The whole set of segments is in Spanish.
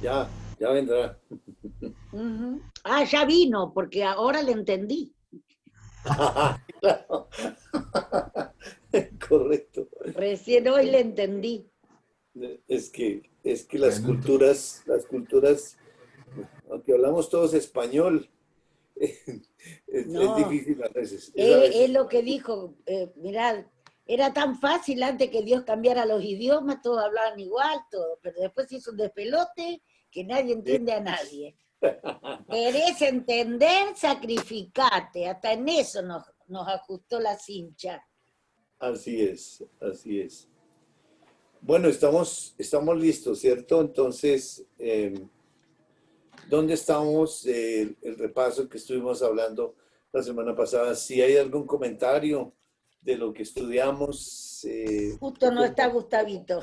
ya vendrá. Ah, ya vino, porque ahora le entendí. Claro. Correcto. Recién hoy le entendí. Es que Bueno, entonces, las culturas, aunque hablamos todos español, es No, difícil a veces. Es a es veces. lo que dijo, mirad, era tan fácil antes que Dios cambiara los idiomas, todos hablaban igual, todo, pero después se hizo un despelote que nadie Sí. entiende a nadie. Querés entender, sacrificate, hasta en eso nos ajustó la cincha. Así es, así es. Bueno, estamos listos, ¿cierto? Entonces, ¿dónde estamos? El repaso que estuvimos hablando la semana pasada. Si hay algún comentario de lo que estudiamos, Justo no está Gustavito.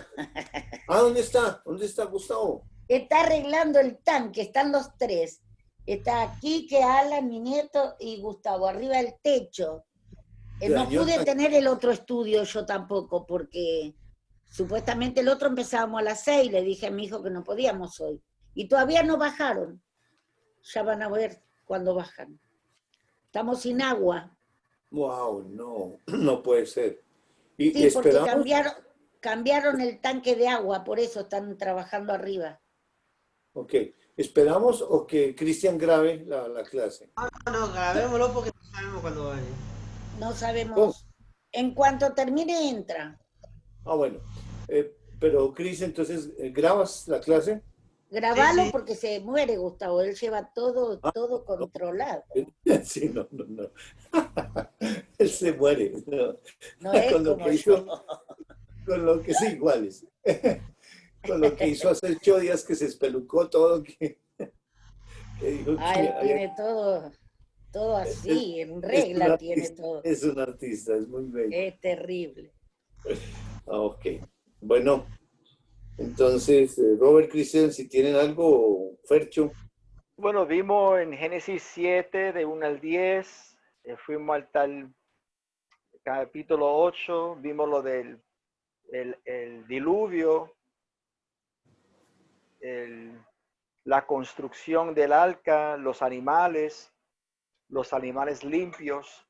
¿dónde está? ¿Dónde está Gustavo? Está arreglando el tanque, están los tres. Está aquí, que Alan, mi nieto, y Gustavo, arriba del techo. Se No dañó el pude tanque. tener el otro estudio yo tampoco, porque supuestamente el otro empezábamos a las 6, le dije a mi hijo que no podíamos hoy. Y todavía no bajaron. Ya van a ver cuando bajan. Estamos sin agua. Wow, no, no puede ser. Y Sí, porque esperamos, cambiaron el tanque de agua, por eso están trabajando arriba. ok, esperamos o que Cristian grabe la clase. No, grabémoslo porque no sabemos cuándo vaya. No ¿Cómo? sabemos. En cuanto termine, entra. Bueno, pero Cris, entonces, ¿grabas la clase? Sí, Grabalo sí. porque se muere, Gustavo. Él lleva todo, Ah, todo no. controlado. Sí, no, no, no. Él se muere, ¿no? No es Con lo como que yo. hizo, con lo que sí, iguales. Con lo que hizo hace 8 días que se espelucó todo, que dijo Ah, que él tiene todo, todo es, así, en es un regla tiene artista, todo. es un artista, es muy bello. Es terrible. Ok. Bueno, entonces, Robert, Christian, si tienen algo, Fercho. Bueno, vimos en Génesis 7, de 1 al 10, fuimos al tal capítulo 8, vimos lo del el diluvio, la construcción del arca, los animales limpios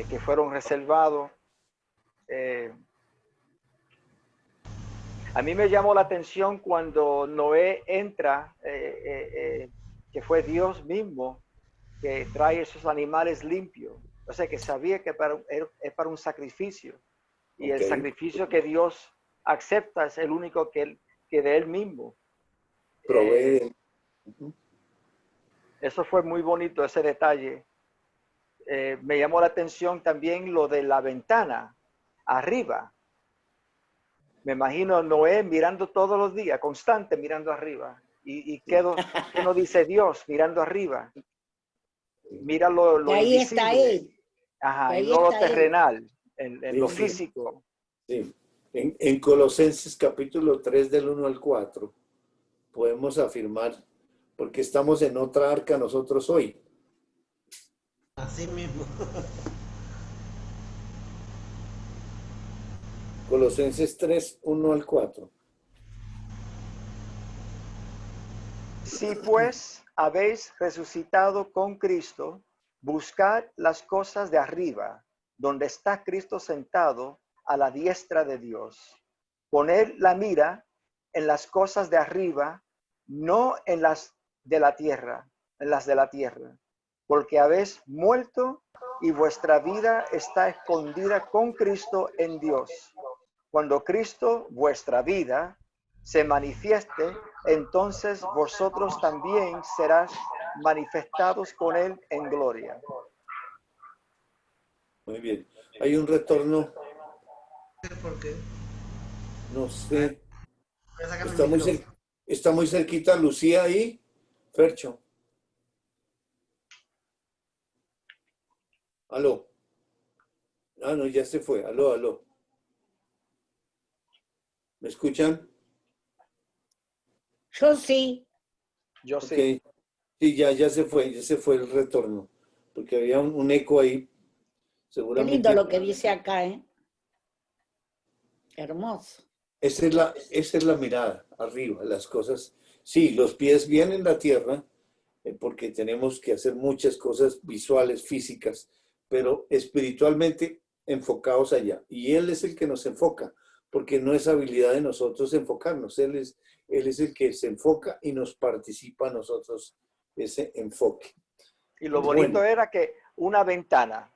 que fueron reservados. A mí me llamó la atención cuando Noé entra, que fue Dios mismo que trae esos animales limpios. O sea, que sabía que es para un sacrificio. Y Ok, el sacrificio que Dios acepta es el único que de Él mismo. provee. Eso fue muy bonito, ese detalle. Me llamó la atención también lo de la ventana arriba. Me imagino a Noé mirando todos los días, constante mirando arriba. ¿Y qué nos dice Dios mirando arriba? Mira Que lo ahí está invisible, él, que ajá, y ahí no lo está él. terrenal, en lo Sí, sí, físico. sí. En Colosenses capítulo 3 del 1 al 4 podemos afirmar, porque estamos en otra arca nosotros hoy. Así mismo. Colosenses 3 1 al 4. Si pues habéis resucitado con Cristo, buscad las cosas de arriba, donde está Cristo sentado a la diestra de Dios. Poned la mira en las cosas de arriba, no en las de la tierra, porque habéis muerto y vuestra vida está escondida con Cristo en Dios. Cuando Cristo, vuestra vida, se manifieste, entonces vosotros también serás manifestados con Él en gloria. Muy bien. Hay un retorno, ¿Por qué? no A ver, sé. voy a sacar mi Está muy, micrófono. está muy cerquita Lucía ahí. Fercho. Aló. No, ya se fue. Aló, aló. ¿Me escuchan? Yo sí. Yo Ok. sí. Sí, ya se fue el retorno. Porque había un eco ahí. Qué lindo Seguramente. lo que dice acá, ¿eh? Hermoso. Esa es la mirada, arriba, las cosas. Sí, los pies vienen en la tierra, porque tenemos que hacer muchas cosas visuales, físicas, pero espiritualmente enfocados allá. Y Él es el que nos enfoca, porque no es habilidad de nosotros enfocarnos. Él es el que se enfoca y nos participa a nosotros ese enfoque. Y lo Bueno. bonito era que una ventana,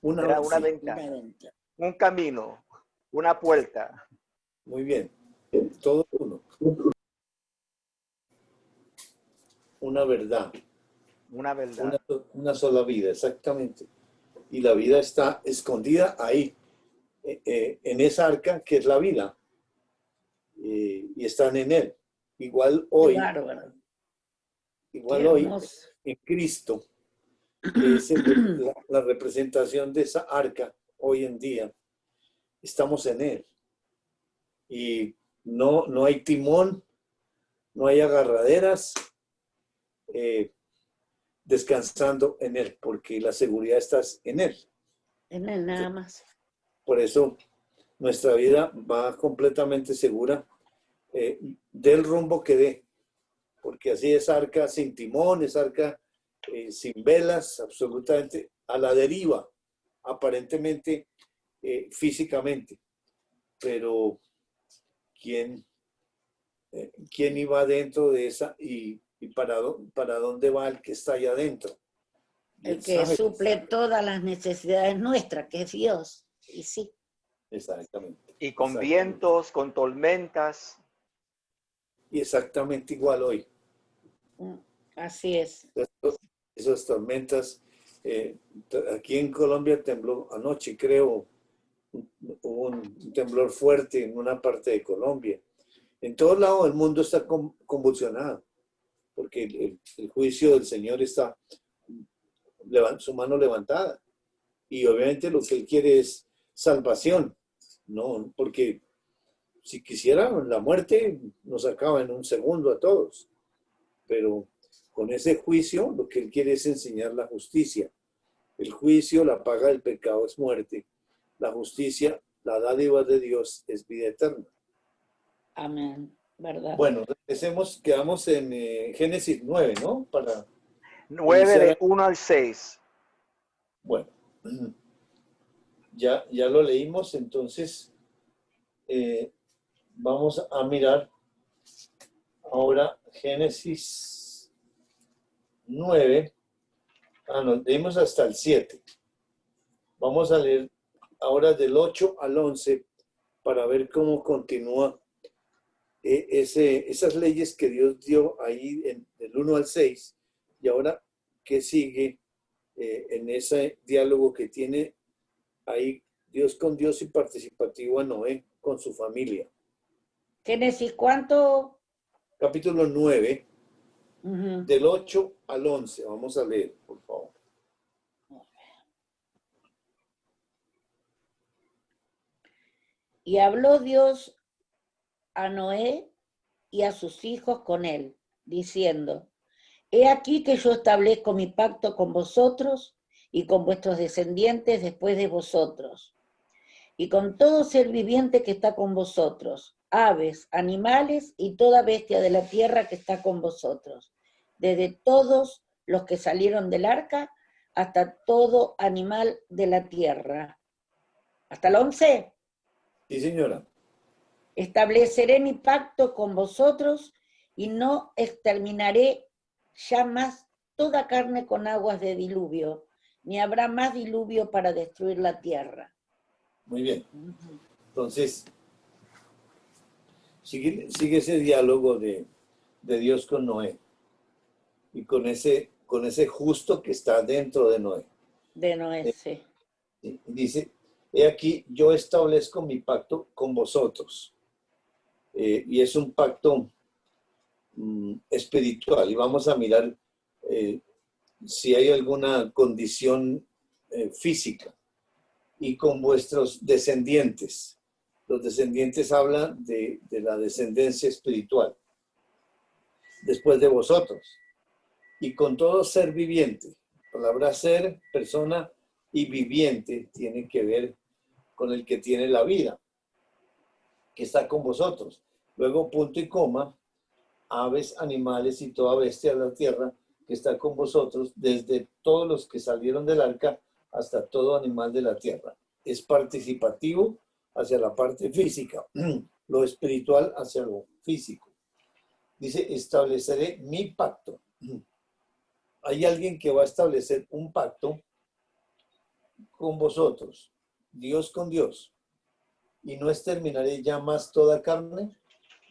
era una Sí, ventana, un camino, una puerta. muy bien. Todo uno. Una verdad. Una verdad. Una sola vida, exactamente. Y la vida está escondida ahí, en esa arca que es la vida. Y están en él. Igual hoy, en Cristo, que es la representación de esa arca hoy en día, estamos en él. Y no hay timón, no hay agarraderas, descansando en él, porque la seguridad está en él. En él nada más. Por eso nuestra vida va completamente segura del rumbo que dé, porque así es arca sin timón, es arca sin velas, absolutamente a la deriva, aparentemente físicamente, pero ¿quién iba dentro de esa y para dónde va el que está allá adentro? El que suple todas las necesidades nuestras, que es Dios. Y sí. Exactamente. Y con vientos, con tormentas. Y exactamente igual hoy. Así es. Esas tormentas. Aquí en Colombia tembló anoche, creo, hubo un temblor fuerte en una parte de Colombia. En todos lados del mundo está convulsionado, porque el juicio del Señor está su mano levantada. Y obviamente lo que Él quiere es salvación, ¿no? Porque si quisieran la muerte, nos acaba en un segundo a todos. Pero con ese juicio, lo que Él quiere es enseñar la justicia. El juicio, la paga del pecado es muerte. La justicia, la dádiva de Dios es vida eterna. Amén. ¿Verdad? Bueno, quedamos en Génesis 9, ¿no? Para 9 de 1 al 6. Bueno, ya lo leímos, entonces vamos a mirar ahora Génesis 9. Nos leímos hasta el 7. Vamos a leer ahora del 8 al 11 para ver cómo continúa esas leyes que Dios dio ahí del 1 al 6 y ahora qué sigue en ese diálogo que tiene ahí Dios con Dios y participativo a Noé con su familia. Génesis, ¿cuánto? Capítulo 9, Uh-huh. del 8 al 11. Vamos a leer, por favor. Y habló Dios a Noé y a sus hijos con él, diciendo: He aquí que yo establezco mi pacto con vosotros y con vuestros descendientes después de vosotros, y con todo ser viviente que está con vosotros, aves, animales y toda bestia de la tierra que está con vosotros, desde todos los que salieron del arca hasta todo animal de la tierra. ¿Hasta el 11? Sí, señora. Estableceré mi pacto con vosotros y no exterminaré ya más toda carne con aguas de diluvio, ni habrá más diluvio para destruir la tierra. Muy bien. Entonces, sigue ese diálogo de Dios con Noé y con ese justo que está dentro de Noé. De Noé, sí. Dice, he aquí, yo establezco mi pacto con vosotros. Y es un pacto espiritual. Y vamos a mirar si hay alguna condición física. Y con vuestros descendientes. Los descendientes hablan de la descendencia espiritual. Después de vosotros. Y con todo ser viviente. La palabra ser, persona y viviente tiene que ver con el que tiene la vida. que está con vosotros. Luego, punto y coma, aves, animales y toda bestia de la tierra que está con vosotros, desde todos los que salieron del arca hasta todo animal de la tierra. Es participativo hacia la parte física, lo espiritual hacia lo físico. Dice, estableceré mi pacto. Hay alguien que va a establecer un pacto con vosotros, Dios con Dios, y no exterminaré ya más toda carne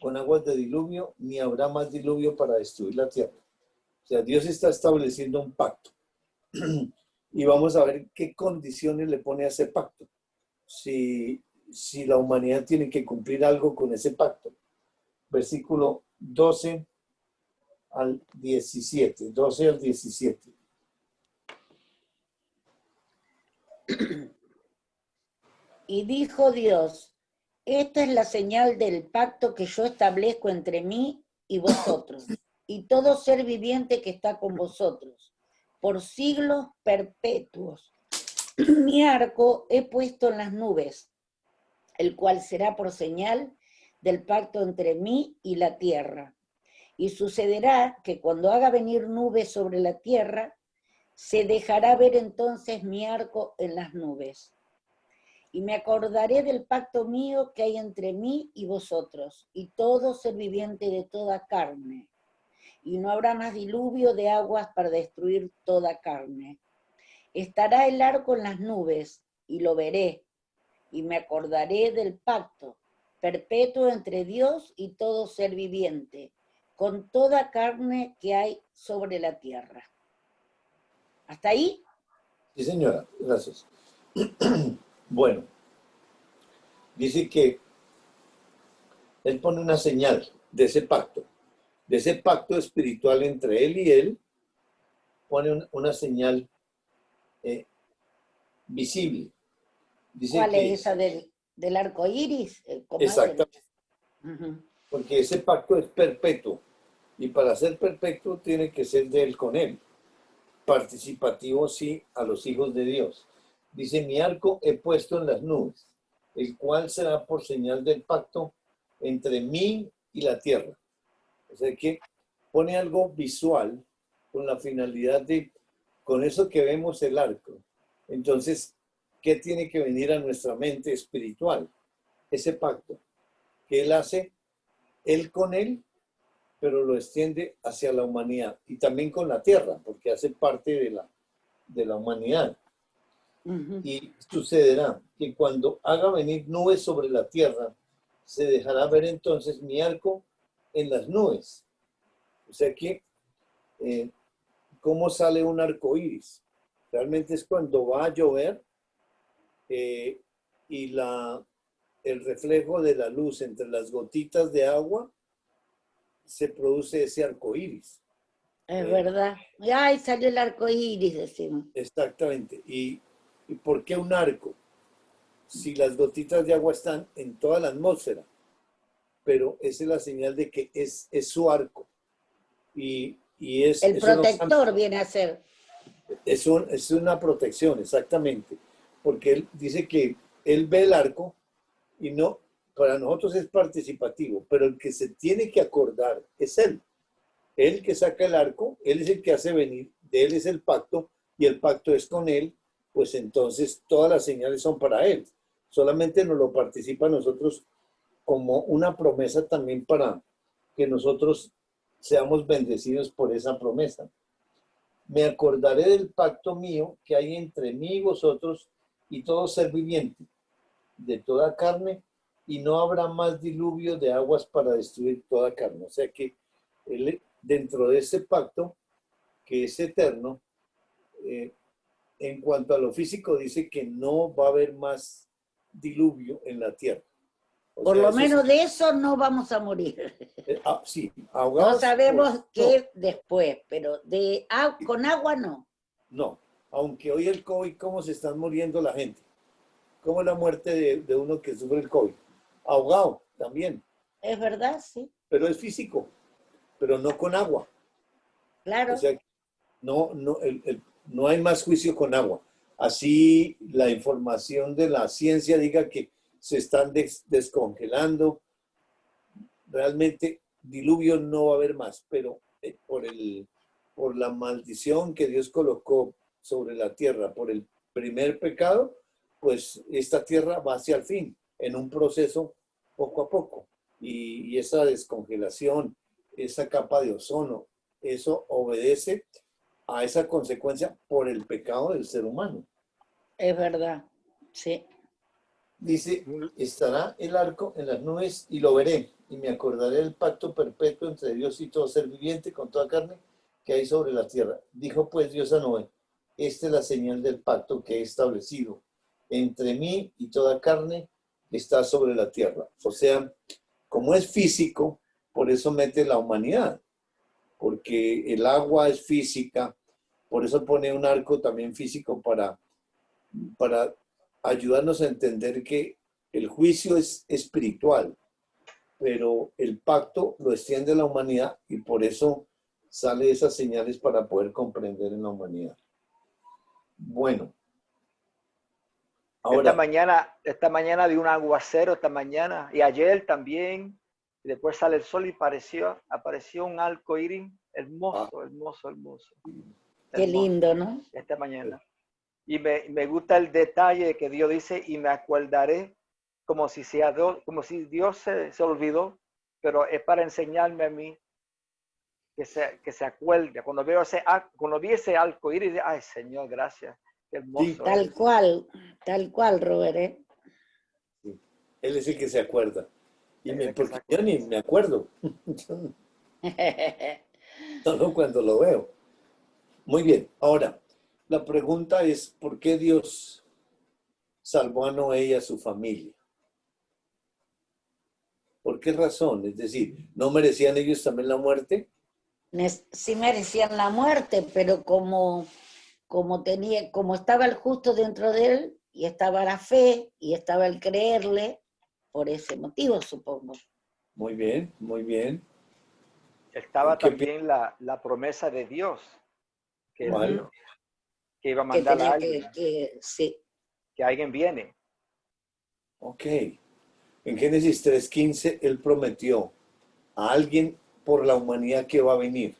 con aguas de diluvio, ni habrá más diluvio para destruir la tierra. O sea, Dios está estableciendo un pacto. Y vamos a ver qué condiciones le pone a ese pacto. Si la humanidad tiene que cumplir algo con ese pacto. Versículo 12 al 17. 12 al 17. Y dijo Dios, esta es la señal del pacto que yo establezco entre mí y vosotros, y todo ser viviente que está con vosotros, por siglos perpetuos. Mi arco he puesto en las nubes, el cual será por señal del pacto entre mí y la tierra. Y sucederá que cuando haga venir nubes sobre la tierra, se dejará ver entonces mi arco en las nubes. Y me acordaré del pacto mío que hay entre mí y vosotros, y todo ser viviente de toda carne. Y no habrá más diluvio de aguas para destruir toda carne. Estará el arco en las nubes, y lo veré, y me acordaré del pacto perpetuo entre Dios y todo ser viviente, con toda carne que hay sobre la tierra. ¿Hasta ahí? Sí, señora, gracias. Bueno, dice que él pone una señal de ese pacto espiritual entre él y él, pone una señal visible. Dice ¿Cuál que, es esa del arco iris? exactamente, porque ese pacto es perpetuo, y para ser perpetuo tiene que ser de él con él. Participativo, sí, a los hijos de Dios. Dice, mi arco he puesto en las nubes, el cual será por señal del pacto entre mí y la tierra. O sea que pone algo visual con la finalidad de, con eso que vemos el arco. Entonces, ¿qué tiene que venir a nuestra mente espiritual? Ese pacto que él hace, él con él, pero lo extiende hacia la humanidad y también con la tierra, porque hace parte de la humanidad. Y sucederá que cuando haga venir nubes sobre la tierra, se dejará ver entonces mi arco en las nubes. O sea que, ¿cómo sale un arco iris? Realmente es cuando va a llover y el reflejo de la luz entre las gotitas de agua se produce ese arco iris. Es verdad. Ay, salió el arco iris, decimos. Exactamente. ¿Y por qué un arco? Si las gotitas de agua están en toda la atmósfera, pero esa es la señal de que es su arco. Y El protector viene a ser. Es una protección, exactamente. Porque él dice que él ve el arco y no, para nosotros es participativo, pero el que se tiene que acordar es él. Él que saca el arco, él es el que hace venir, de él es el pacto y el pacto es con él, pues entonces todas las señales son para él. Solamente nos lo participa a nosotros como una promesa también para que nosotros seamos bendecidos por esa promesa. Me acordaré del pacto mío que hay entre mí y vosotros y todo ser viviente, de toda carne, y no habrá más diluvio de aguas para destruir toda carne. O sea que él, dentro de ese pacto, que es eterno, en cuanto a lo físico, dice que no va a haber más diluvio en la tierra. Por lo menos de eso no vamos a morir. Sí, ahogados. No sabemos qué después, pero con agua no. No, aunque hoy el COVID, ¿cómo se están muriendo la gente? ¿Cómo es la muerte de uno que sufre el COVID? Ahogado también. Es verdad, sí. Pero es físico, pero no con agua. Claro. O sea, no hay más juicio con agua. Así la información de la ciencia diga que se están descongelando. Realmente diluvio no va a haber más, pero por la maldición que Dios colocó sobre la tierra, por el primer pecado, pues esta tierra va hacia el fin, en un proceso poco a poco. Y esa descongelación, esa capa de ozono, eso obedece a esa consecuencia por el pecado del ser humano. Es verdad, sí. Dice, estará el arco en las nubes y lo veré, y me acordaré del pacto perpetuo entre Dios y todo ser viviente con toda carne que hay sobre la tierra. Dijo pues Dios a Noé, esta es la señal del pacto que he establecido entre mí y toda carne que está sobre la tierra. O sea, como es físico, por eso mete la humanidad, porque el agua es física, por eso pone un arco también físico para ayudarnos a entender que el juicio es espiritual, pero el pacto lo extiende a la humanidad y por eso sale esas señales para poder comprender en la humanidad. Bueno. Ahora, esta mañana vi un aguacero esta mañana y ayer también. Y después sale el sol y apareció un arco iris hermoso, hermoso. Qué lindo, ¿no? Esta mañana. Y me gusta el detalle de que Dios dice, y me acordaré como si Dios se olvidó, pero es para enseñarme a mí que se acuerde. Cuando vi ese arco iris, ay Señor, gracias. Qué hermoso. Sí. Tal cual, Robert, ¿eh? Sí. Él es el que se acuerda. Porque yo ni me acuerdo. Solo cuando lo veo. Muy bien. Ahora, la pregunta es, ¿por qué Dios salvó a Noé y a su familia? ¿Por qué razón? Es decir, ¿no merecían ellos también la muerte? Sí merecían la muerte, pero como estaba el justo dentro de él, y estaba la fe, y estaba el creerle, por ese motivo, supongo. Muy bien, muy bien. Estaba también la promesa de Dios, que iba a mandar a alguien. Sí. Que alguien viene. Ok. En Génesis 3:15, Él prometió a alguien por la humanidad que va a venir.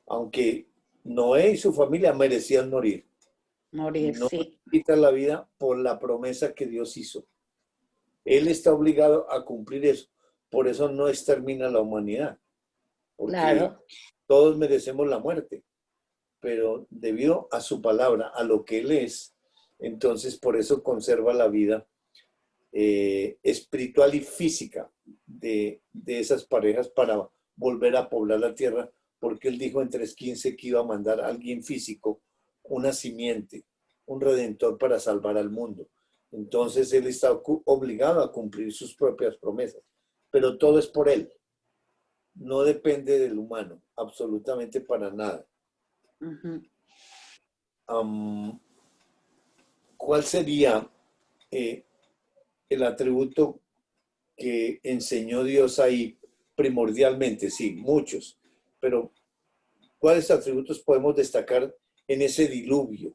Aunque Noé y su familia merecían morir. No Sí. quita la vida por la promesa que Dios hizo. Él está obligado a cumplir eso. Por eso no extermina la humanidad. Porque claro. Todos merecemos la muerte. Pero debido a su palabra, a lo que Él es, entonces por eso conserva la vida espiritual y física de esas parejas para volver a poblar la tierra, porque Él dijo en 3:15 que iba a mandar a alguien físico, una simiente, un redentor para salvar al mundo. Entonces Él está obligado a cumplir sus propias promesas, pero todo es por Él. No depende del humano, absolutamente para nada. ¿Cuál sería el atributo que enseñó Dios ahí primordialmente? Sí, muchos, pero ¿cuáles atributos podemos destacar en ese diluvio?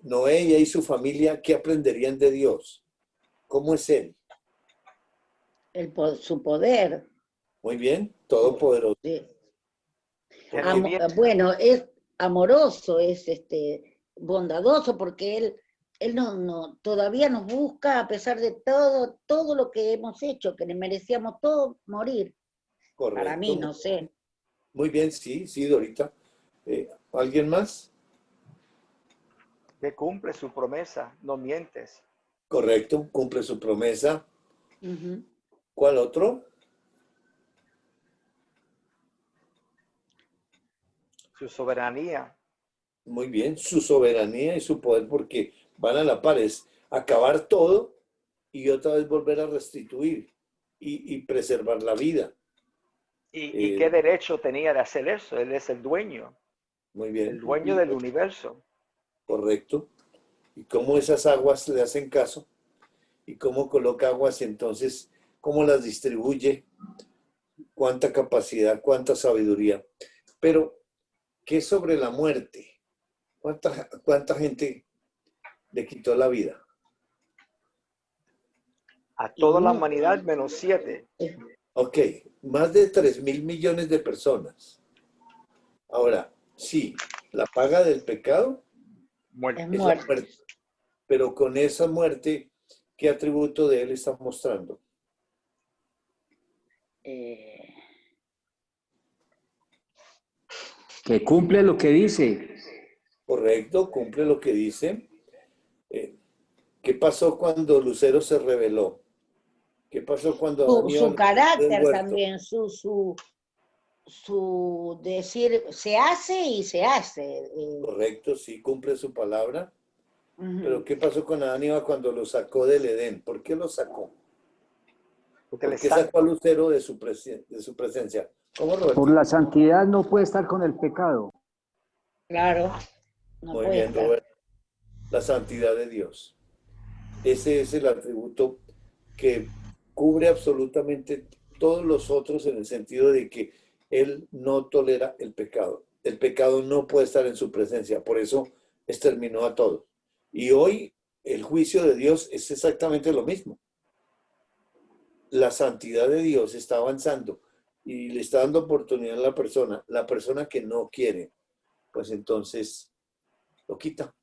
Noé y su familia, ¿qué aprenderían de Dios? ¿Cómo es Él? Su poder. Muy bien, todopoderoso. Sí. Bueno, es amoroso, es bondadoso, porque él no todavía nos busca a pesar de todo lo que hemos hecho, que le merecíamos todo morir. Correcto. Para mí, no sé. Muy bien, sí, Dorita. ¿Alguien más? Que cumple su promesa, no mientes. Correcto, cumple su promesa. ¿Cuál otro? Su soberanía. Muy bien, su soberanía y su poder, porque van a la par, es acabar todo y otra vez volver a restituir y preservar la vida. ¿Y qué derecho tenía de hacer eso? Él es el dueño. Muy bien. El dueño del universo. Correcto. ¿Y cómo esas aguas le hacen caso? ¿Y cómo coloca aguas entonces? ¿Cómo las distribuye? ¿Cuánta capacidad? ¿Cuánta sabiduría? Pero, ¿qué sobre la muerte? ¿Cuánta gente le quitó la vida? a toda la Y humanidad menos 7. Ok, más de 3.000 millones de personas. Ahora, sí, la paga del pecado Muerte. es es la muerte. muerte. Pero con esa muerte, ¿qué atributo de él está mostrando? Eh, Que cumple lo que dice. Correcto, cumple lo que dice. Eh, ¿Qué pasó cuando Lucero se rebeló? ¿Qué pasó cuando Adán y Eva su lo metieron en el carácter huerto? también, su decir, se hace y se hace. Correcto, sí, cumple su palabra. Pero Ujú. ¿qué pasó con Adán y Eva cuando lo sacó del Edén? ¿Por qué lo sacó? Porque él ¿Por es qué sacó a santo. Lucero de su presencia? ¿Cómo, Por Roberto? la santidad no puede estar con el pecado. Claro, no Muy puede bien, estar. Roberto. La santidad de Dios. Ese es el atributo que cubre absolutamente todos los otros en el sentido de que Él no tolera el pecado. El pecado no puede estar en su presencia, por eso exterminó a todos. Y hoy el juicio de Dios es exactamente lo mismo. La santidad de Dios está avanzando y le está dando oportunidad a la persona que no quiere, pues entonces lo quita,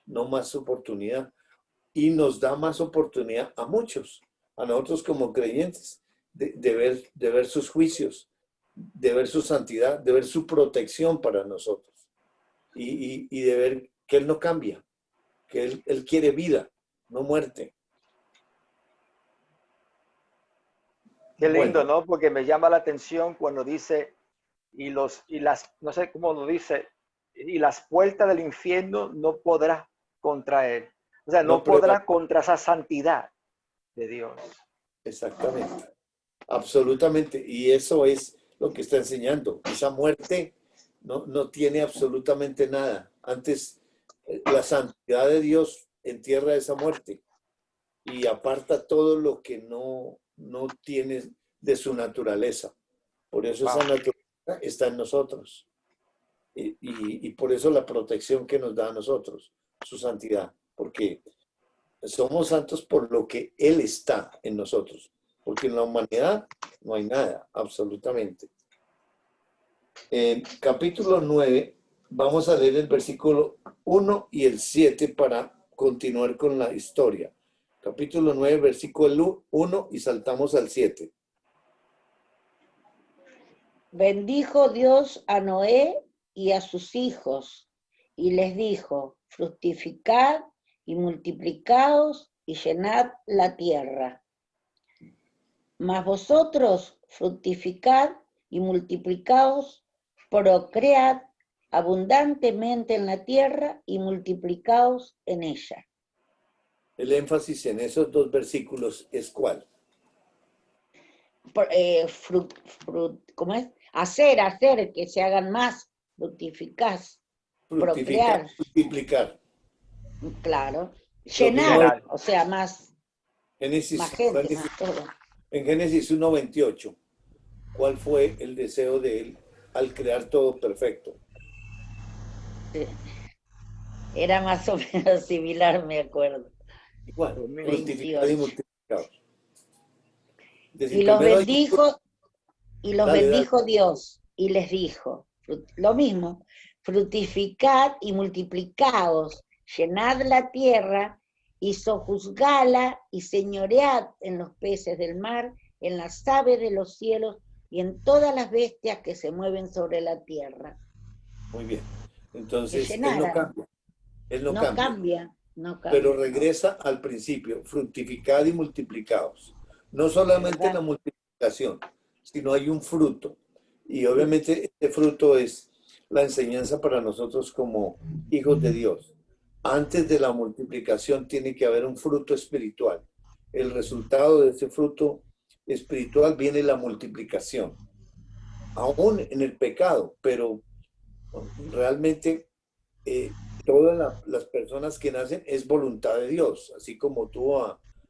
no más oportunidad. Y nos da más oportunidad a muchos, a nosotros como creyentes, de ver sus juicios, de ver su santidad, de ver su protección para nosotros y de ver que Él no cambia, que Él quiere vida, no muerte. Qué lindo, Bueno, ¿no? Porque me llama la atención cuando dice, no sé cómo lo dice, y las puertas del infierno no podrá contra él. O sea, no no prueba podrá contra esa santidad de Dios. exactamente, absolutamente. Y eso es lo que está enseñando. Esa muerte no tiene absolutamente nada. Antes, la santidad de Dios entierra esa muerte y aparta todo lo que no tiene de su naturaleza. Por eso Wow. esa naturaleza está en nosotros. Y por eso la protección que nos da a nosotros, su santidad. Porque somos santos por lo que Él está en nosotros. Porque en la humanidad no hay nada, absolutamente. En capítulo 9, vamos a leer el versículo 1 y el 7 para continuar con la historia. Capítulo 9, versículo 1 y saltamos al 7. Bendijo Dios a Noé y a sus hijos, y les dijo, fructificad y multiplicaos y llenad la tierra. Mas vosotros fructificad y multiplicaos, procread abundantemente en la tierra y multiplicaos en ella. El énfasis en esos dos versículos es ¿cuál? ¿Cómo es? Hacer que se hagan más, fructificar, Fructificar, procrear, multiplicar. claro, Lo mismo llenar, o sea, más Génesis, gente, más todo. en Génesis 1:28. ¿Cuál fue el deseo de él al crear todo perfecto? Era más o menos similar, me acuerdo. Igual, Lo mismo. fructificado y 28. multiplicado. Es decir, Y los primero hay un fruto. bendijo, y los Dale, dale. bendijo Dios, y les dijo, lo mismo, fructificad y multiplicaos, llenad la tierra, y sojuzgala y señoread en los peces del mar, en las aves de los cielos, y en todas las bestias que se mueven sobre la tierra. Muy bien. Que Entonces, él no llenaran, cambia. Él no no cambia. cambia, no Pero cambia, no, regresa al principio, fructificad y multiplicados. No es solamente la verdad. multiplicación, sino hay un fruto. Y Sí. obviamente este fruto es la enseñanza para nosotros como hijos de Dios. Antes de la multiplicación tiene que haber un fruto espiritual. El resultado de ese fruto espiritual viene la multiplicación. Aún en el pecado, pero realmente todas las personas que nacen es voluntad de Dios, así como tuvo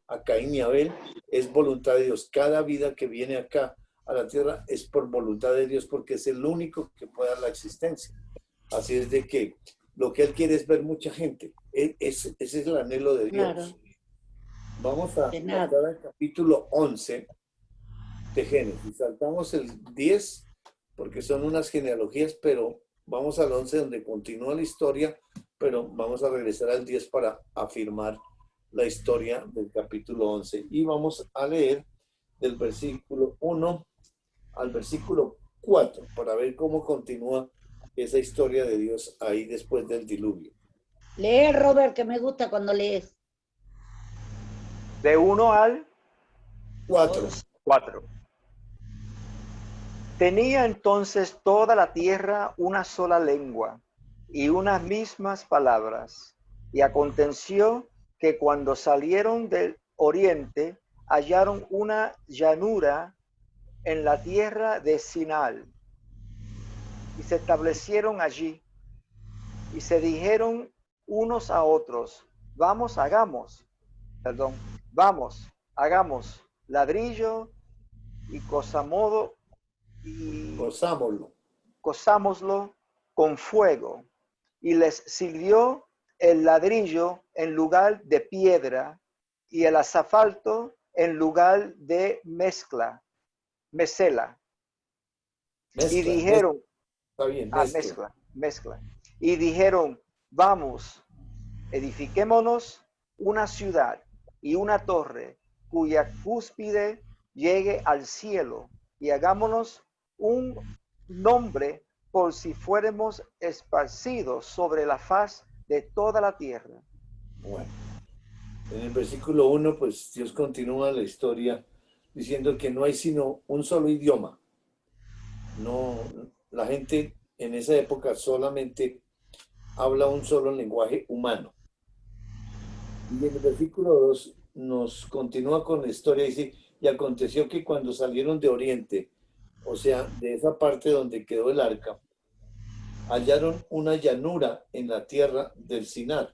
a Caín y Abel, es voluntad de Dios. Cada vida que viene acá a la tierra es por voluntad de Dios porque es el único que puede dar la existencia. Así es de que lo que Él quiere es ver mucha gente. Ese es el anhelo de Claro. Dios. Vamos a De nada. saltar al capítulo 11 de Génesis. Saltamos el 10 porque son unas genealogías, pero vamos al 11 donde continúa la historia, pero vamos a regresar al 10 para afirmar la historia del capítulo 11. Y vamos a leer del versículo 1 al versículo 4 para ver cómo continúa esa historia de Dios ahí después del diluvio. Lee, Robert, que me gusta cuando lees. De 1 al 4. 4. Tenía entonces toda la tierra una sola lengua y unas mismas palabras. Y aconteció que cuando salieron del oriente, hallaron una llanura en la tierra de Sinal. Y se establecieron allí. Y se dijeron unos a otros, vamos, hagamos ladrillo y cosámoslo con fuego. Y les sirvió el ladrillo en lugar de piedra y el asfalto en lugar de mesela. Y dijeron, Está bien, mezcla. Y dijeron, vamos, edifiquémonos una ciudad y una torre cuya cúspide llegue al cielo y hagámonos un nombre por si fuéramos esparcidos sobre la faz de toda la tierra. Bueno, en el versículo 1, pues Dios continúa la historia diciendo que no hay sino un solo idioma. No, la gente en esa época solamente habla un solo lenguaje humano. Y en el versículo 2 nos continúa con la historia, dice, y aconteció que cuando salieron de Oriente, o sea, de esa parte donde quedó el arca, hallaron una llanura en la tierra del Sinar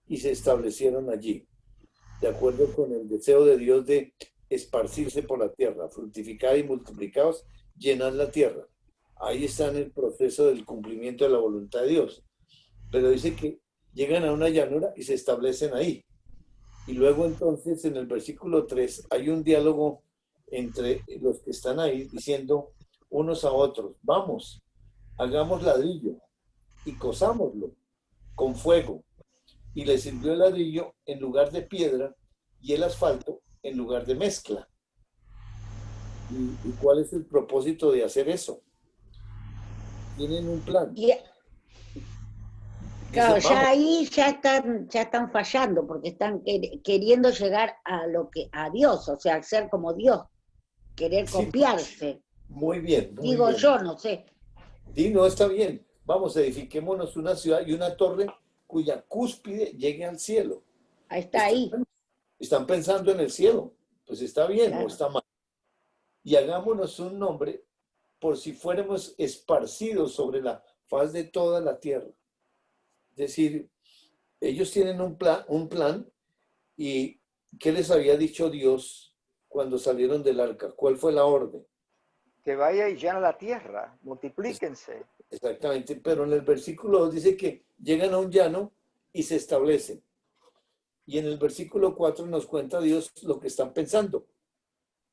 y se establecieron allí, de acuerdo con el deseo de Dios de esparcirse por la tierra, fructificar y multiplicados, llenar la tierra. Ahí está en el proceso del cumplimiento de la voluntad de Dios. Pero dice que llegan a una llanura y se establecen ahí. Y luego entonces en el versículo 3 hay un diálogo entre los que están ahí diciendo unos a otros, vamos, hagamos ladrillo y cosámoslo con fuego. Y les sirvió el ladrillo en lugar de piedra y el asfalto en lugar de mezcla. ¿Y cuál es el propósito de hacer eso? Tienen un plan. Claro, Dicen, ya vamos. ahí ya están fallando porque están queriendo llegar a Dios, o sea, ser como Dios, querer Sí, copiarse. muy bien. Muy Digo bien. yo, no sé. Sí, no, está bien. Vamos, edifiquémonos una ciudad y una torre cuya cúspide llegue al cielo. Ahí está ahí. Están pensando en el cielo. Pues está bien, Claro. o está mal. Y hagámonos un nombre por si fuéramos esparcidos sobre la faz de toda la tierra. Es decir, ellos tienen un plan y ¿qué les había dicho Dios cuando salieron del arca? ¿Cuál fue la orden? Que vaya y llena la tierra, multiplíquense. Exactamente, pero en el versículo 2 dice que llegan a un llano y se establecen. Y en el versículo 4 nos cuenta Dios lo que están pensando.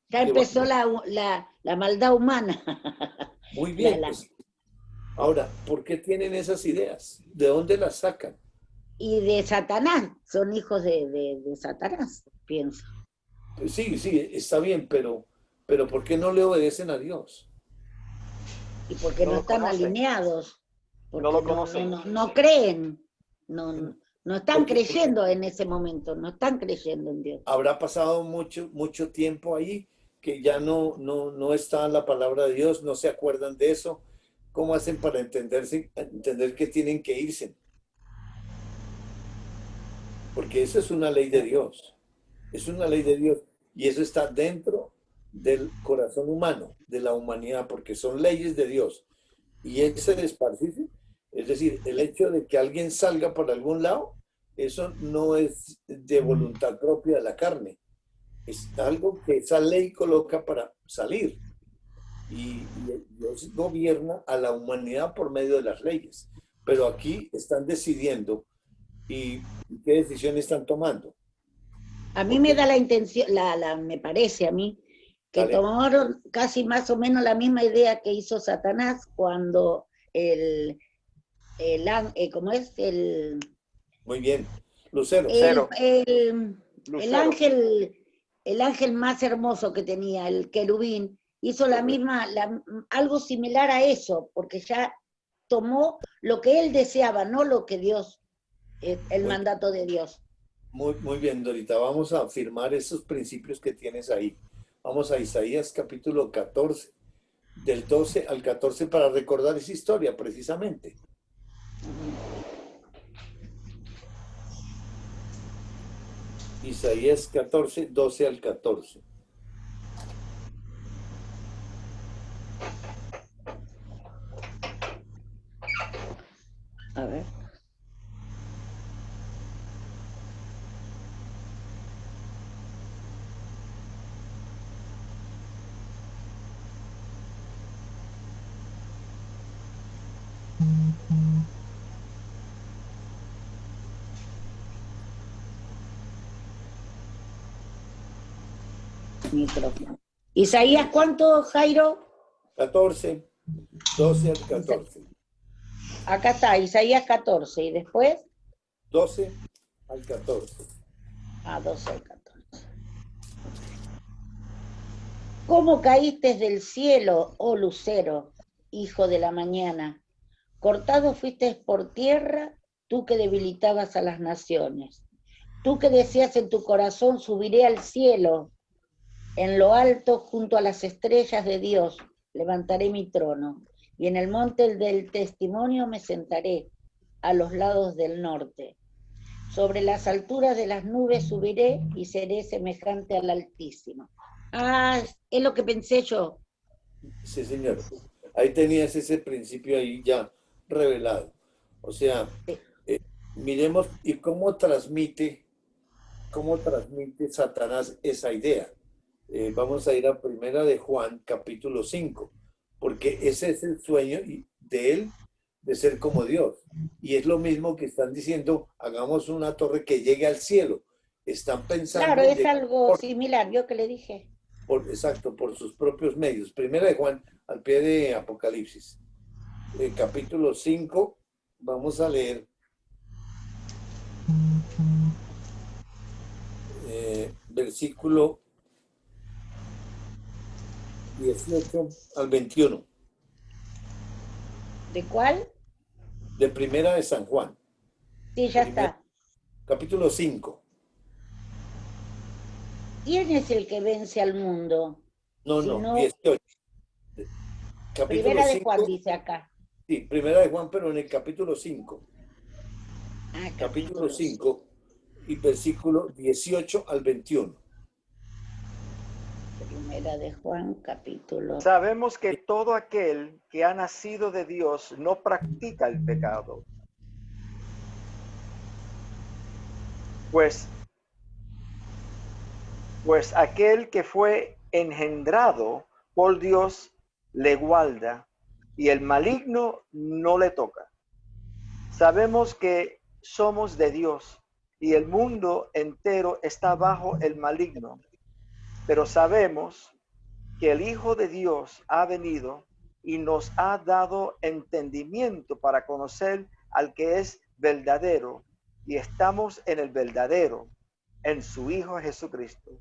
Ya empezó la maldad humana. Muy bien. Pues, ahora, ¿por qué tienen esas ideas? ¿De dónde las sacan? Y de Satanás, son hijos de Satanás, pienso. Pues sí, está bien, pero ¿por qué no le obedecen a Dios? Y porque No no lo están conocen. alineados, porque No lo conocen. no creen, no están Porque creyendo en ese momento, no están creyendo en Dios. habrá pasado mucho tiempo ahí que ya no está la palabra de Dios, no se acuerdan de eso. ¿Cómo hacen para entender que tienen que irse? Porque eso es una ley de Dios. Es una ley de Dios. Y eso está dentro del corazón humano, de la humanidad, porque son leyes de Dios. Y ese de esparcirse, es decir, el hecho de que alguien salga por algún lado, eso no es de voluntad propia de la carne. Es algo que esa ley coloca para salir. Y Dios gobierna a la humanidad por medio de las leyes. Pero aquí están decidiendo y qué decisión están tomando. A mí me da la intención, me parece a mí, que Dale. tomaron casi más o menos la misma idea que hizo Satanás cuando ¿cómo es? Muy bien. Lucero. Cero. El Lucero. el ángel más hermoso que tenía, el querubín, hizo la misma, algo similar a eso, porque ya tomó lo que él deseaba, no lo que Dios, el Muy, mandato de Dios. muy bien, Dorita. Vamos a afirmar esos principios que tienes ahí. Vamos a Isaías capítulo 14, del 12 al 14, para recordar esa historia precisamente. Isaías 14, 12 al 14. A ver. Micrófono. Isaías, ¿cuánto, Jairo? 14, 12 al 14. Acá está, Isaías 14, y después, 12 al 14. 12 al 14. ¿Cómo caíste del cielo, oh lucero, hijo de la mañana? Cortado fuiste por tierra, tú que debilitabas a las naciones. Tú que decías en tu corazón, subiré al cielo, en lo alto, junto a las estrellas de Dios, levantaré mi trono, y en el monte del testimonio me sentaré, a los lados del norte. Sobre las alturas de las nubes subiré y seré semejante al Altísimo. Es lo que pensé yo. Sí, señor. Ahí tenías ese principio ahí ya revelado. O sea, miremos y cómo transmite Satanás esa idea. Vamos a ir a Primera de Juan, capítulo 5, porque ese es el sueño de él de ser como Dios. Y es lo mismo que están diciendo, hagamos una torre que llegue al cielo. Están pensando Claro, es llegar algo similar, yo que le dije. exacto, por sus propios medios. Primera de Juan, al pie de Apocalipsis, capítulo 5, vamos a leer versículo 18 al 21, ¿De cuál? de Primera de San Juan, Sí, ya está. capítulo 5. ¿Quién es el que vence al mundo? No, Si no, no, 18. Capítulo Primera de Juan 5, dice acá. sí, Primera de Juan, pero en el capítulo 5. Capítulo Capítulo 5 y versículo 18 al 21. Primera de Juan, capítulo. Sabemos que todo aquel que ha nacido de Dios no practica el pecado. Pues aquel que fue engendrado por Dios le guarda y el maligno no le toca. Sabemos que somos de Dios y el mundo entero está bajo el maligno, pero sabemos que el Hijo de Dios ha venido y nos ha dado entendimiento para conocer al que es verdadero, y estamos en el verdadero, en su Hijo Jesucristo.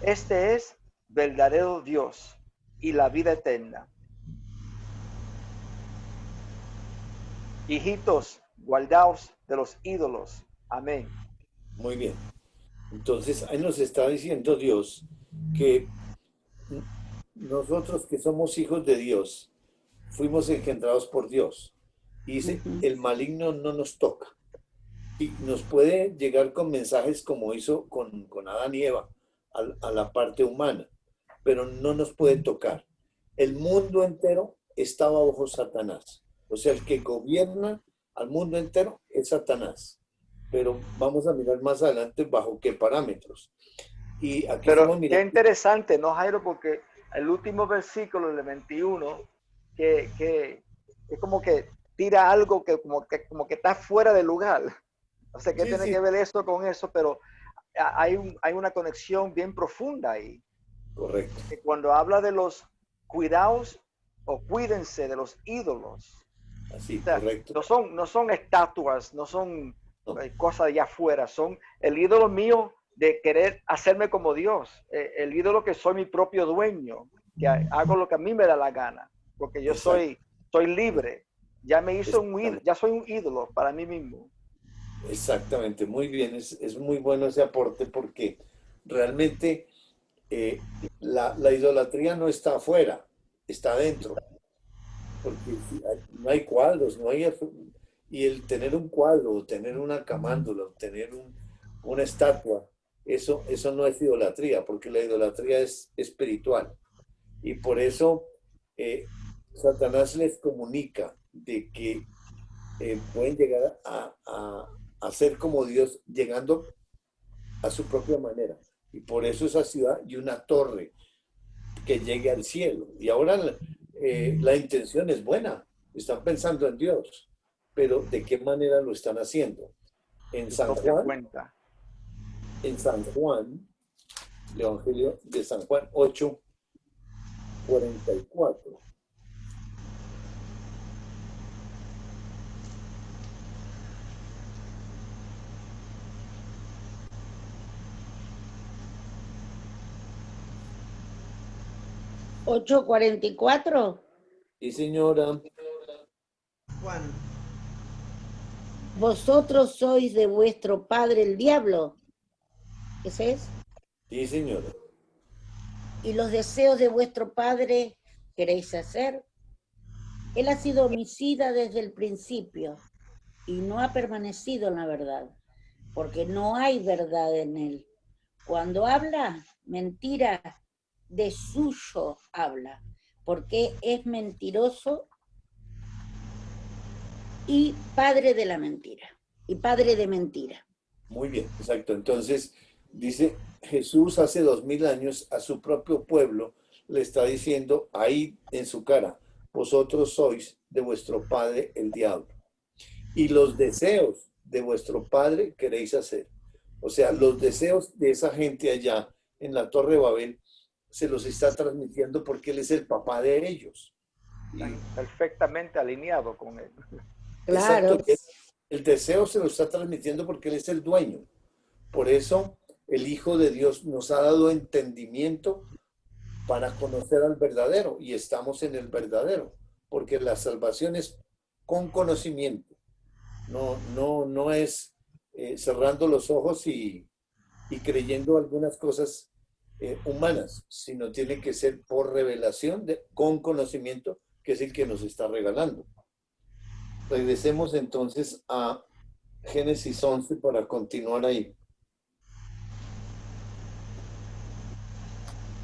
Este es verdadero Dios y la vida eterna. Hijitos, guardaos de los ídolos. Amén. Muy bien. Entonces, ahí nos está diciendo Dios que nosotros que somos hijos de Dios, fuimos engendrados por Dios. Y dice, el maligno no nos toca. Y nos puede llegar con mensajes como hizo con Adán y Eva, a la parte humana, pero no nos puede tocar. El mundo entero estaba bajo Satanás. O sea, el que gobierna al mundo entero es Satanás. Pero vamos a mirar más adelante bajo qué parámetros. Y aquí Pero estamos qué mirando. interesante, ¿no, Jairo? Porque el último versículo, el 21, que es como que tira algo que como que está fuera de lugar. O sea, ¿qué Sí, tiene sí, que ver eso con eso? Pero hay una conexión bien profunda ahí. Correcto. Que cuando habla de los cuidados o cuídense de los ídolos, Así, o sea, correcto. no son estatuas, no son No, cosas allá afuera, son el ídolo mío de querer hacerme como Dios, el ídolo que soy mi propio dueño, que hago lo que a mí me da la gana, porque yo exacto. soy libre, ya me hizo Exactamente. ya soy un ídolo para mí mismo. Exactamente, muy bien. Es muy bueno ese aporte porque realmente la idolatría no está afuera, está adentro. Porque no hay cuadros, no hay... Y el tener un cuadro, o tener una camándula, o tener una estatua, eso no es idolatría, porque la idolatría es espiritual. Y por eso Satanás les comunica de que pueden llegar a ser como Dios, llegando a su propia manera. Y por eso esa ciudad y una torre que llegue al cielo. Y ahora la intención es buena, están pensando en Dios, pero ¿de qué manera lo están haciendo? En Su San propia Juan, cuenta. en San Juan, el Evangelio de San Juan 8:44. ¿8:44? Sí, señora. Juan, Vosotros sois de vuestro padre el diablo. ¿Ese es? Sí, señora. Y los deseos de vuestro padre queréis hacer. Él ha sido homicida desde el principio y no ha permanecido en la verdad, porque no hay verdad en él. Cuando habla, mentira de suyo habla, porque es mentiroso y padre de la mentira, y padre de mentira. Muy bien, exacto. Entonces, dice Jesús hace 2000 años a su propio pueblo, le está diciendo ahí en su cara, vosotros sois de vuestro padre el diablo. Y los deseos de vuestro padre queréis hacer. O sea, los deseos de esa gente allá en la Torre de Babel se los está transmitiendo porque él es el papá de ellos. Están Y perfectamente alineados con él. Claro, exacto, el deseo se lo está transmitiendo porque él es el dueño. Por eso el Hijo de Dios nos ha dado entendimiento para conocer al verdadero y estamos en el verdadero, porque la salvación es con conocimiento, no es cerrando los ojos y creyendo algunas cosas humanas, sino tiene que ser por revelación con conocimiento, que es el que nos está regalando. Regresemos entonces a Génesis 11 para continuar ahí.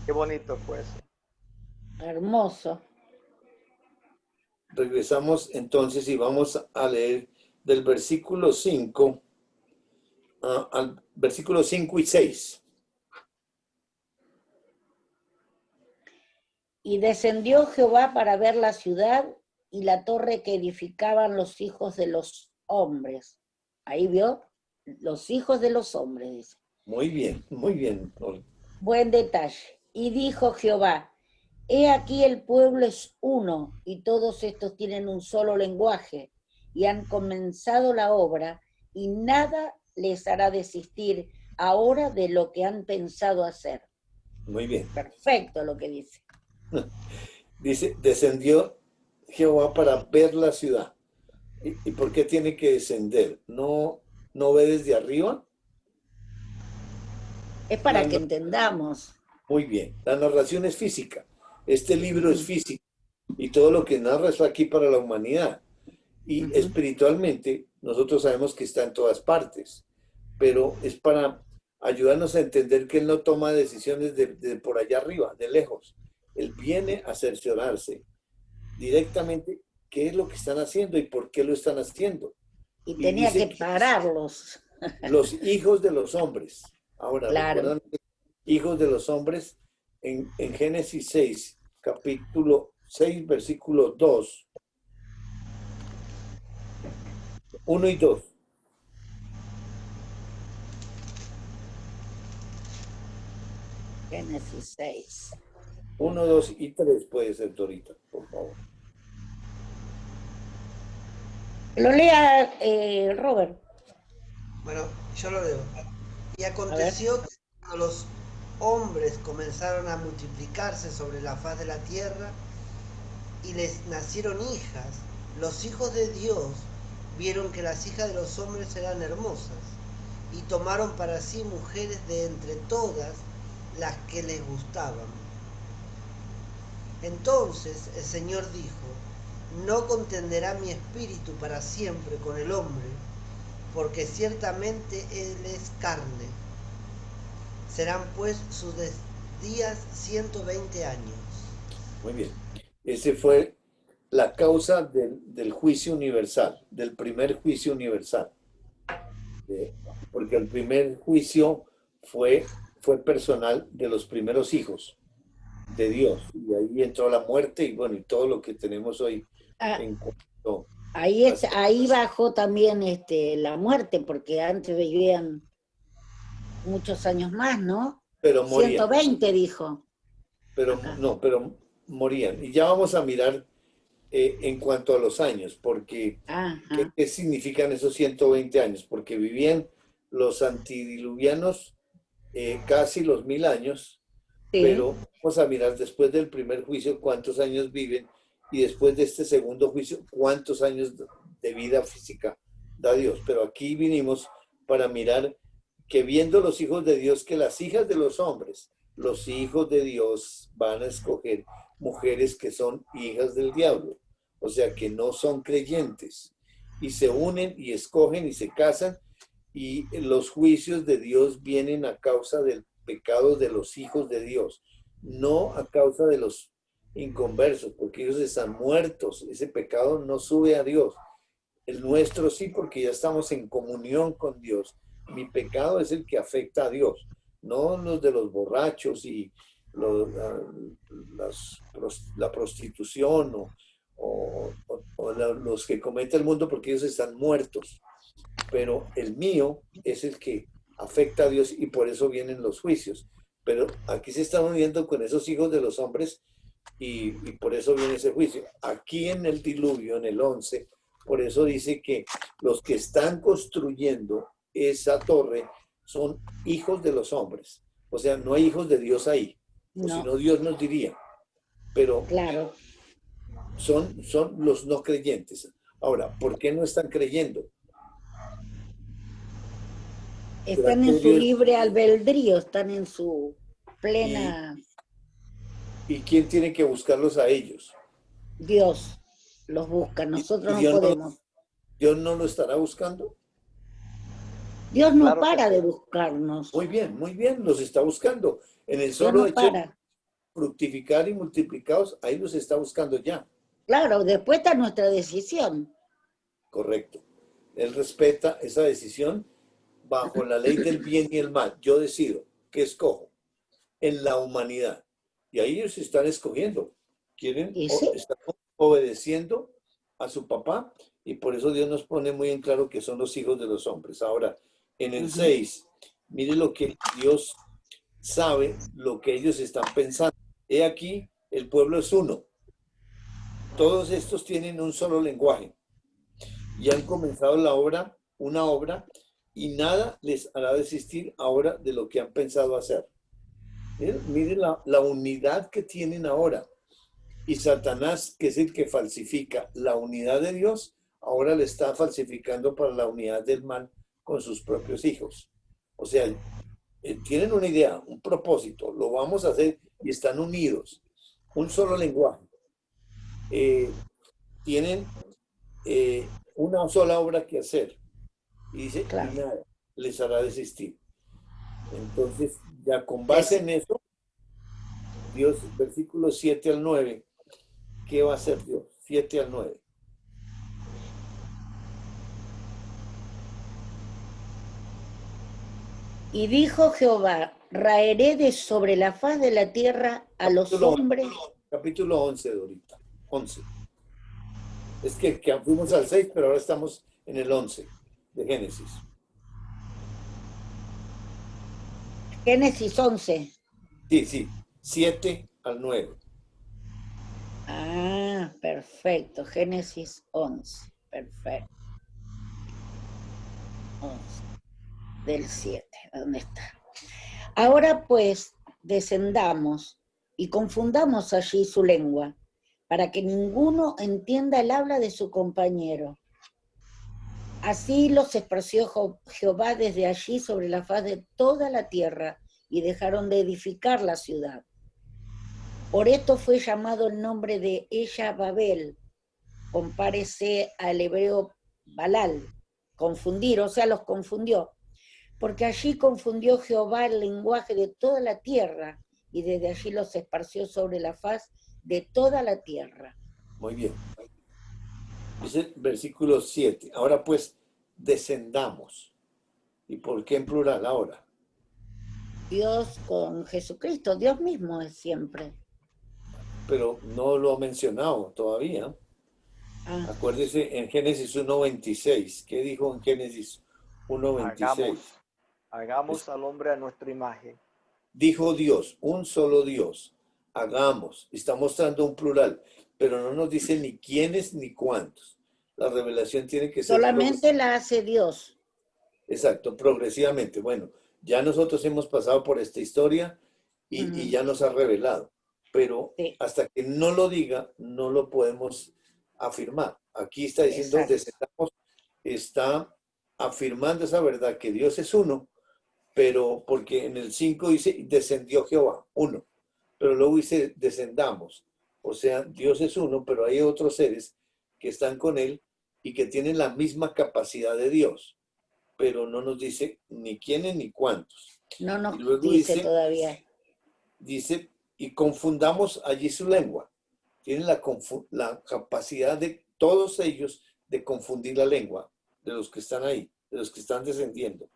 Qué bonito fue eso. hermoso. Regresamos entonces y vamos a leer del versículo 5 al versículo 5 y 6. Y descendió Jehová para ver la ciudad y la torre que edificaban los hijos de los hombres. Ahí vio, los hijos de los hombres, dice. Muy bien, muy bien. Buen detalle. Y dijo Jehová, he aquí el pueblo es uno y todos estos tienen un solo lenguaje y han comenzado la obra y nada les hará desistir ahora de lo que han pensado hacer. Muy bien. Perfecto lo que dice. Dice, descendió Jehová para ver la ciudad. ¿Y por qué tiene que descender? ¿No ve desde arriba? Es para La que entendamos. Muy bien. La narración es física. Este libro es físico. Y todo lo que narra es aquí para la humanidad. Y espiritualmente, nosotros sabemos que está en todas partes. Pero es para ayudarnos a entender que Él no toma decisiones de por allá arriba, de lejos. Él viene a cerciorarse directamente qué es lo que están haciendo y por qué lo están haciendo. Y Y tenía dice que pararlos. los hijos de los hombres. Ahora, Claro. recuerdan, hijos de los hombres, en Génesis 6, capítulo 6, versículo 2, 1 y 2. Génesis 6. 1, 2 y 3 puede ser, Dorita, por favor. Lo lea Robert. Bueno, yo lo leo. Y A ver. aconteció que cuando los hombres comenzaron a multiplicarse sobre la faz de la tierra y les nacieron hijas, los hijos de Dios vieron que las hijas de los hombres eran hermosas y tomaron para sí mujeres de entre todas las que les gustaban. Entonces el Señor dijo: no contenderá mi espíritu para siempre con el hombre, porque ciertamente él es carne. Serán pues sus días 120 años. Muy bien. Ese fue la causa del juicio universal, del primer juicio universal. Porque el primer juicio fue personal de los primeros hijos de Dios. Y ahí entró la muerte y bueno, y todo lo que tenemos hoy Ah, en cuanto ahí bajó también la muerte, porque antes vivían muchos años más, ¿no? pero morían. 120 dijo. Pero Acá. no, pero morían. Y ya vamos a mirar en cuanto a los años, porque Ajá. ¿qué significan esos 120 años? Porque vivían los antidiluvianos casi los 1000 años, Sí. pero vamos a mirar después del primer juicio cuántos años viven y después de este segundo juicio cuántos años de vida física da Dios. Pero aquí vinimos para mirar que viendo los hijos de Dios, que las hijas de los hombres, los hijos de Dios van a escoger mujeres que son hijas del diablo, o sea, que no son creyentes, y se unen y escogen y se casan, y los juicios de Dios vienen a causa del pecado de los hijos de Dios, no a causa de los inconversos, porque ellos están muertos, ese pecado no sube a Dios. El nuestro sí, porque ya estamos en comunión con Dios. Mi pecado es el que afecta a Dios, no los de los borrachos y la prostitución o los que comete el mundo, porque ellos están muertos. Pero el mío es el que afecta a Dios y por eso vienen los juicios. Pero aquí se están uniendo con esos hijos de los hombres y por eso viene ese juicio. Aquí en el diluvio, en el 11, por eso dice que los que están construyendo esa torre son hijos de los hombres. O sea, no hay hijos de Dios ahí. O si no, Dios nos diría. Pero claro, son los no creyentes. Ahora, ¿por qué no están creyendo? están en su libre albedrío, están en su plena... ¿Y quién tiene que buscarlos a ellos? Dios los busca, nosotros no podemos. ¿Dios no lo estará buscando? Dios no Claro que para sí. de buscarnos. Muy bien, los está buscando. En el solo Dios no hecho de para. fructificar y multiplicados, ahí los está buscando ya. Claro, después está nuestra decisión. Correcto. Él respeta esa decisión bajo la ley del bien y el mal. Yo decido qué escojo en la humanidad. Y ahí ellos están escogiendo. Están obedeciendo a su papá y por eso Dios nos pone muy en claro que son los hijos de los hombres. Ahora, en el 6, mire lo que Dios sabe, lo que ellos están pensando. He aquí, el pueblo es uno. Todos estos tienen un solo lenguaje y han comenzado una obra, y nada les hará desistir ahora de lo que han pensado hacer. Miren la unidad que tienen ahora. Y Satanás, que es el que falsifica la unidad de Dios, ahora le está falsificando para la unidad del mal con sus propios hijos. O sea, tienen una idea, un propósito, lo vamos a hacer y están unidos. Un solo lenguaje. Tienen una sola obra que hacer. Y dice, Claro. y nada les hará desistir. Entonces, ya con base en eso, Dios, versículos 7 al 9, ¿qué va a hacer Dios? 7 al 9. Y dijo Jehová, raeré de sobre la faz de la tierra a los hombres. Capítulo 11, Dorita. 11. Es que fuimos al 6, pero ahora estamos en el 11 de Génesis. Génesis 11. Sí, 7 al 9. Ah, perfecto. Génesis 11. Perfecto. 11. Del 7. ¿Dónde está? Ahora pues, descendamos y confundamos allí su lengua, para que ninguno entienda el habla de su compañero. Así los esparció Jehová desde allí sobre la faz de toda la tierra, y dejaron de edificar la ciudad. Por esto fue llamado el nombre de ella Babel, compárese al hebreo Balal, confundir, o sea, los confundió, porque allí confundió Jehová el lenguaje de toda la tierra, y desde allí los esparció sobre la faz de toda la tierra. Muy bien. Dice versículo 7. Ahora pues, descendamos. ¿Y por qué en plural ahora? Dios con Jesucristo, Dios mismo es siempre. Pero no lo ha mencionado todavía. Ah, Acuérdese en Génesis 1:26. ¿Qué dijo en Génesis 1:26? Hagamos al hombre a nuestra imagen. Dijo Dios, un solo Dios. Hagamos. Está mostrando un plural, pero no nos dice ni quiénes ni cuántos. La revelación tiene que ser solamente la hace Dios. exacto, progresivamente. Bueno, ya nosotros hemos pasado por esta historia y ya nos ha revelado, pero Sí, hasta que no lo diga, no lo podemos afirmar. Aquí está diciendo, exacto. descendamos, está afirmando esa verdad que Dios es uno, pero porque en el 5 dice, descendió Jehová, uno, pero luego dice, descendamos. O sea, Dios es uno, pero hay otros seres que están con él y que tienen la misma capacidad de Dios, pero no nos dice ni quiénes ni cuántos. No Y nos luego dice todavía. dice, y confundamos allí su lengua. Tienen la capacidad de todos ellos de confundir la lengua de los que están ahí, de los que están descendiendo,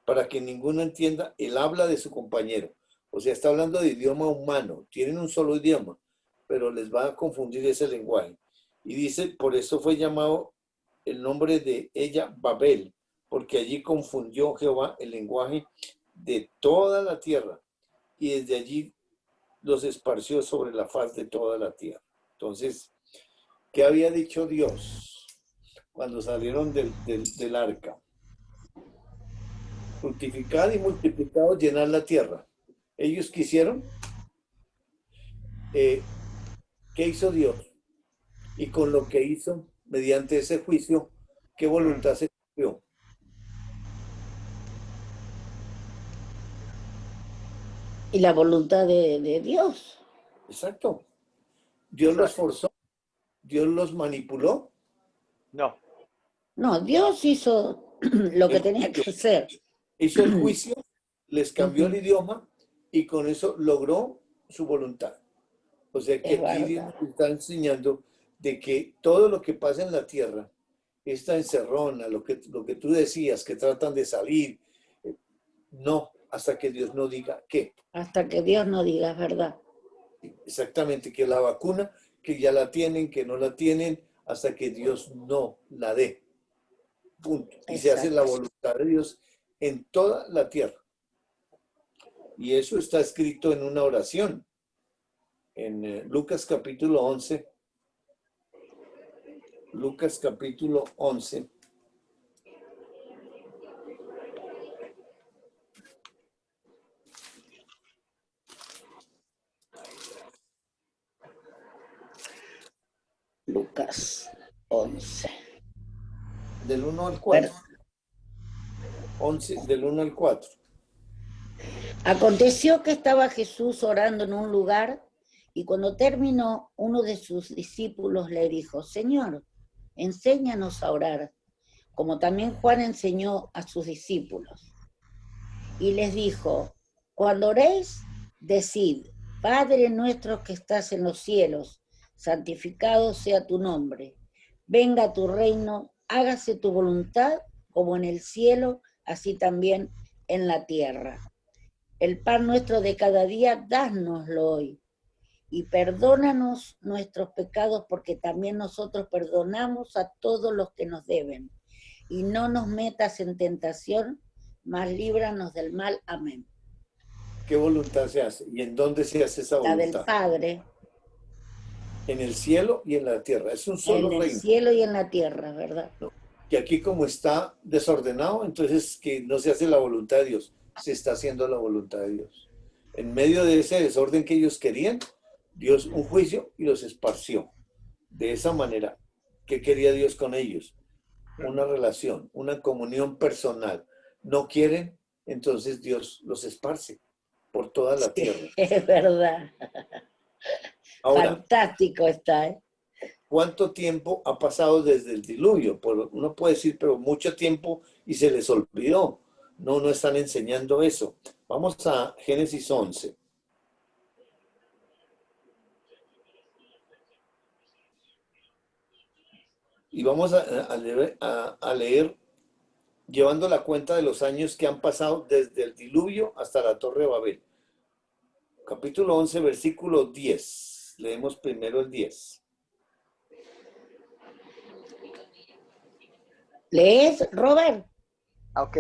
para que ninguno entienda el habla de su compañero. O sea, está hablando de idioma humano, tienen un solo idioma, pero les va a confundir ese lenguaje. Y dice, por eso fue llamado el nombre de ella Babel, porque allí confundió Jehová el lenguaje de toda la tierra, y desde allí los esparció sobre la faz de toda la tierra. Entonces, ¿qué había dicho Dios cuando salieron del arca? Fructificad y multiplicados, llenar la tierra. Ellos quisieron, ¿qué hizo Dios? Y con lo que hizo, mediante ese juicio, ¿qué voluntad se cumplió? Y la voluntad de Dios. Exacto. Dios los Exacto. forzó, Dios los manipuló. No, No, Dios hizo lo que El tenía juicio, que hacer. hizo el juicio, les cambió el Ujú, idioma y con eso logró su voluntad. O sea que es aquí Dios verdad. está enseñando de que todo lo que pasa en la tierra, esta encerrona, lo que tú decías, que tratan de salir, no, hasta que Dios no diga qué. Hasta que Dios no diga, es verdad. Exactamente, que la vacuna, que ya la tienen, que no la tienen, hasta que Dios no la dé. Punto. Y se hace la Exacto. voluntad de Dios en toda la tierra. Y eso está escrito en una oración. En Lucas capítulo 11. Lucas capítulo 11. Lucas 11. Del 1 al 4. 11, del 1 al 4. Aconteció que estaba Jesús orando en un lugar y cuando terminó, uno de sus discípulos le dijo, Señor, enséñanos a orar, como también Juan enseñó a sus discípulos. Y les dijo, cuando oréis, decid, Padre nuestro que estás en los cielos, santificado sea tu nombre, venga tu reino, hágase tu voluntad como en el cielo, así también en la tierra. El pan nuestro de cada día, dánoslo hoy. Y perdónanos nuestros pecados, porque también nosotros perdonamos a todos los que nos deben. Y no nos metas en tentación, mas líbranos del mal. Amén. ¿Qué voluntad se hace? ¿Y en dónde se hace esa La del voluntad? Padre, En el cielo y en la tierra. Es un en solo el reino. cielo y en la tierra, ¿verdad? Que aquí como está desordenado, entonces que no se hace la voluntad de Dios, se está haciendo la voluntad de Dios. En medio de ese desorden que ellos querían, Dios un juicio y los esparció. De esa manera, ¿qué quería Dios con ellos? Una relación, una comunión personal. No quieren, entonces Dios los esparce por toda la Sí, tierra. es verdad. Ahora, Fantástico está, ¿eh? ¿cuánto tiempo ha pasado desde el diluvio? Uno puede decir, pero mucho tiempo y se les olvidó. No, no están enseñando eso. Vamos a Génesis 11. Y vamos a leer llevando la cuenta de los años que han pasado desde el diluvio hasta la Torre de Babel. Capítulo 11, versículo 10. Leemos primero el 10. ¿Lees, Robert? Ok,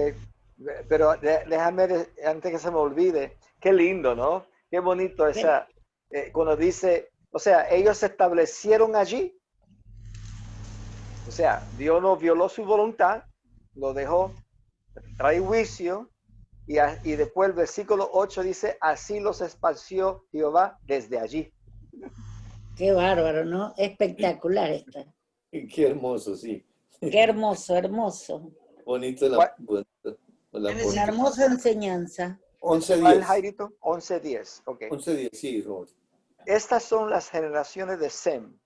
pero déjame, antes que se me olvide, qué lindo, ¿no? Qué bonito esa, cuando dice, o sea, ellos se establecieron allí, o sea, Dios no violó su voluntad, lo dejó, trae juicio, y después el versículo 8 dice, así los esparció Jehová desde allí. Qué bárbaro, ¿no? Espectacular está. Qué hermoso, sí. Qué hermoso, hermoso. Bonito ¿Cuál, la Una hermosa enseñanza. 11:10. Jairito? 11:10, ok. 11:10, sí, Robert. Estas son las generaciones de Sem.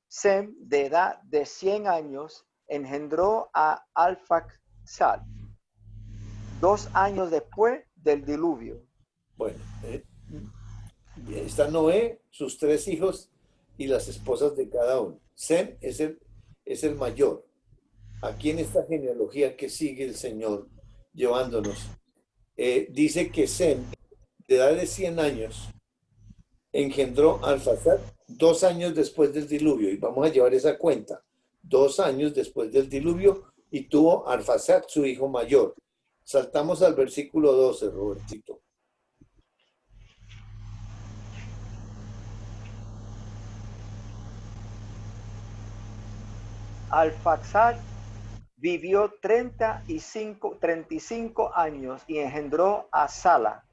Sem, de edad de 100 años, engendró a Arfaxad 2 años después del diluvio. Bueno, está Noé, sus 3 hijos y las esposas de cada uno. Sem es el mayor. Aquí en esta genealogía que sigue el Señor llevándonos, dice que Sem, de edad de 100 años, engendró a Arfaxad 2 años después del diluvio. Y vamos a llevar esa cuenta. 2 años después del diluvio y tuvo a Arfaxad, su hijo mayor. Saltamos al versículo 12, Robertito. Arfaxad vivió 35 años y engendró a Sala.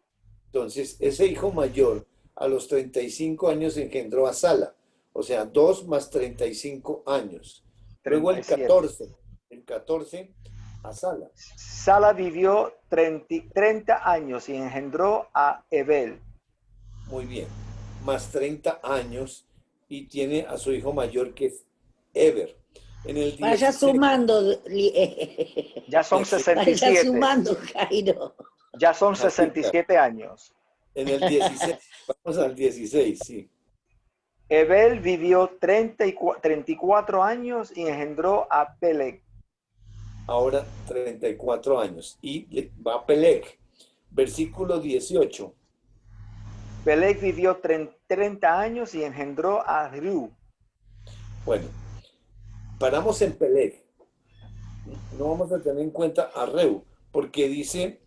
Entonces, ese hijo mayor a los 35 años engendró a Sala. O sea, 2 más 35 años. Luego el 14 a Sala. Sala vivió 30 años y engendró a Ebel. Muy bien. Más 30 años y tiene a su hijo mayor que es Eber. En el 16, Vaya sumando. Ya son 67. Vaya sumando, Jairo. Ya son 67 años. En el 16, vamos al 16, sí. Ebel vivió 34 años y engendró a Peleg. Ahora 34 años. Y va a Peleg. Versículo 18. Peleg vivió 30 años y engendró a Reu. Bueno, paramos en Peleg. No vamos a tener en cuenta a Reu, porque dice,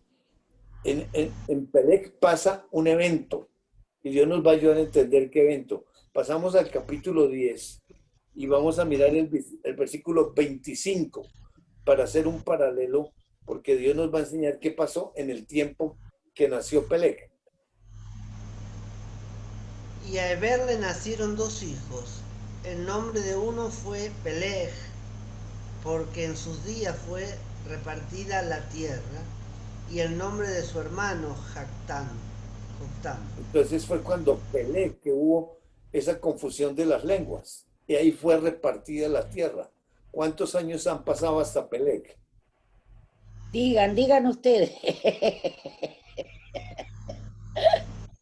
en Peleg pasa un evento, y Dios nos va a ayudar a entender qué evento. Pasamos al capítulo 10 y vamos a mirar el versículo 25 para hacer un paralelo, porque Dios nos va a enseñar qué pasó en el tiempo que nació Peleg. Y a Eber le nacieron 2 hijos. El nombre de uno fue Peleg, porque en sus días fue repartida la tierra, y el nombre de su hermano Joctán. Entonces fue cuando Peleg que hubo esa confusión de las lenguas, y ahí fue repartida la tierra. ¿Cuántos años han pasado hasta Peleg? Digan ustedes.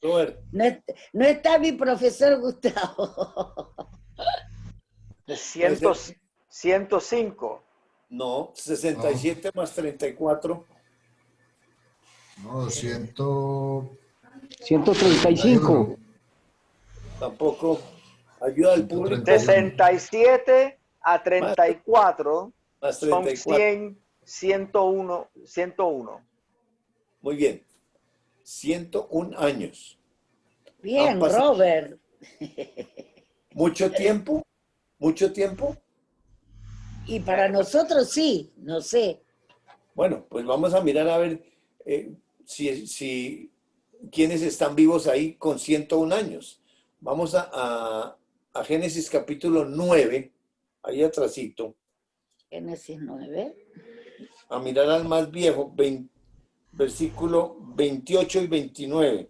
Robert. No está mi profesor Gustavo. 105. No, 67 más 34. No, 135. Tampoco. Ayuda al público. 67 a 34 Más son 34. 100, 101. Muy bien. 101 años. Bien, Han pasado Robert. mucho tiempo, mucho tiempo. Y para nosotros sí, no sé. Bueno, pues vamos a mirar a ver si quiénes están vivos ahí con 101 años. Vamos a Génesis capítulo 9, ahí atrasito, Génesis 9. a mirar al más viejo, versículo 28 y 29.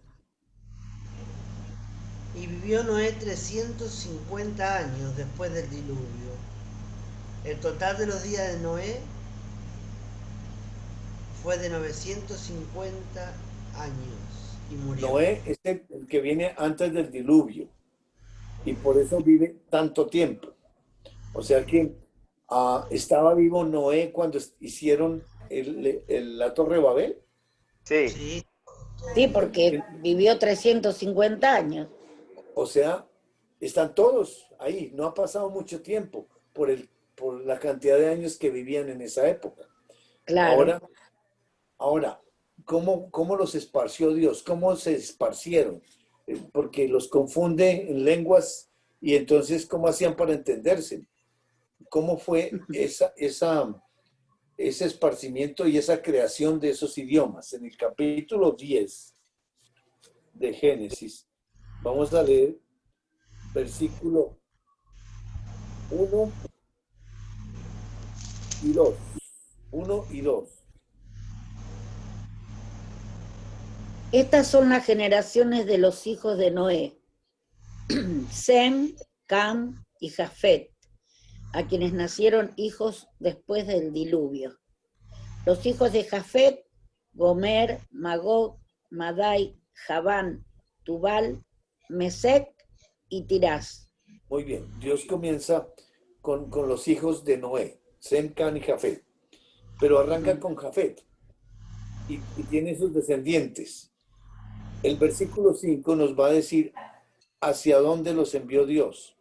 Y vivió Noé 350 años después del diluvio. El total de los días de Noé fue de 950 años y murió. Noé es el que viene antes del diluvio y por eso vive tanto tiempo. O sea que estaba vivo Noé cuando hicieron la Torre de Babel. Sí, Sí, Sí, porque vivió 350 años. O sea, están todos ahí. No ha pasado mucho tiempo por la cantidad de años que vivían en esa época. Claro. Ahora, ¿cómo los esparció Dios? ¿Cómo se esparcieron? Porque los confunde en lenguas y entonces, ¿cómo hacían para entenderse? ¿Cómo fue ese esparcimiento y esa creación de esos idiomas? En el capítulo 10 de Génesis, vamos a leer versículo 1 y 2. 1 y 2. Estas son las generaciones de los hijos de Noé. Sem, Cam y Jafet, a quienes nacieron hijos después del diluvio. Los hijos de Jafet, Gomer, Magog, Madai, Javán, Tubal, Mesec y Tirás. Muy bien. Dios comienza con los hijos de Noé, Sem, Cam y Jafet. Pero arranca con Jafet y tiene sus descendientes. El versículo 5 nos va a decir hacia dónde los envió Dios.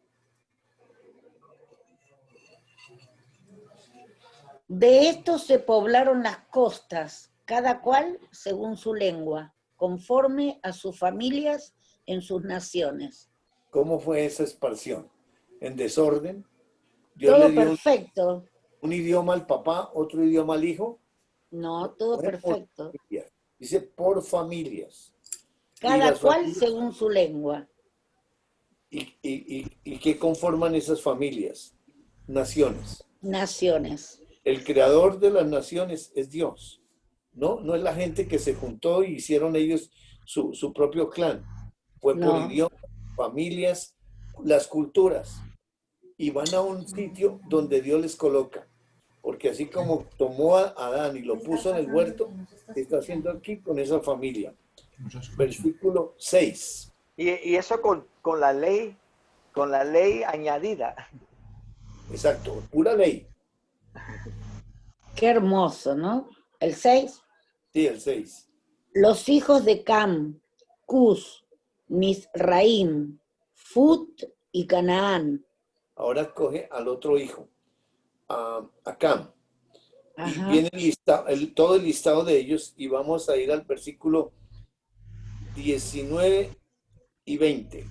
De estos se poblaron las costas, cada cual según su lengua, conforme a sus familias en sus naciones. ¿Cómo fue esa esparción? En desorden. Dios Todo le dio perfecto. un idioma al papá, otro idioma al hijo. No, todo Fue por perfecto. familias. Dice por familias. Y Cada las cual familias, según su lengua. ¿y qué conforman esas familias? Naciones. Naciones. El creador de las naciones es Dios. No es la gente que se juntó y hicieron ellos su propio clan. Fue por No. idiomas, familias, las culturas. Y van a un sitio donde Dios les coloca. Porque así como tomó a Adán y lo puso en el huerto, está haciendo aquí con esa familia. Versículo 6. y eso con la ley añadida. Exacto, pura ley. Qué hermoso, ¿no? El 6. Sí, el 6. Los hijos de Cam, Cus, Misraim, Fut y Canaán. Ahora coge al otro hijo, a Cam. Y Ajá. viene todo el listado de ellos y vamos a ir al versículo 19 y 20.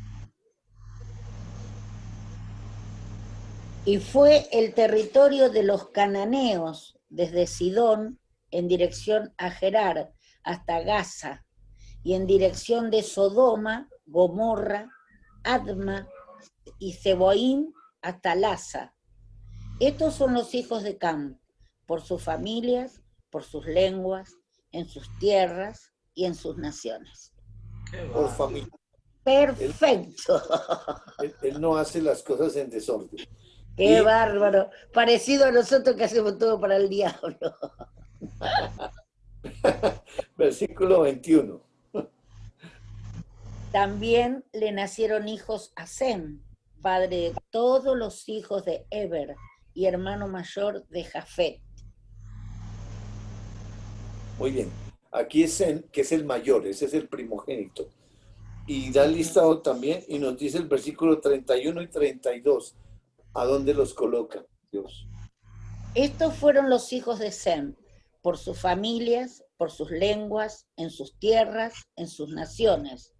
Y fue el territorio de los cananeos desde Sidón en dirección a Gerar hasta Gaza y en dirección de Sodoma, Gomorra, Adma y Zeboim hasta Laza. Estos son los hijos de Cam, por sus familias, por sus lenguas, en sus tierras y en sus naciones. Por familia. Perfecto. Él no hace las cosas en desorden. Qué bárbaro. Parecido a nosotros que hacemos todo para el diablo. Versículo 21. También le nacieron hijos a Sem, padre de todos los hijos de Eber y hermano mayor de Jafet. Muy bien. Aquí es Sem, que es el mayor, ese es el primogénito. Y da el listado también y nos dice el versículo 31 y 32. ¿A dónde los coloca Dios? Estos fueron los hijos de Sem, por sus familias, por sus lenguas, en sus tierras, en sus naciones.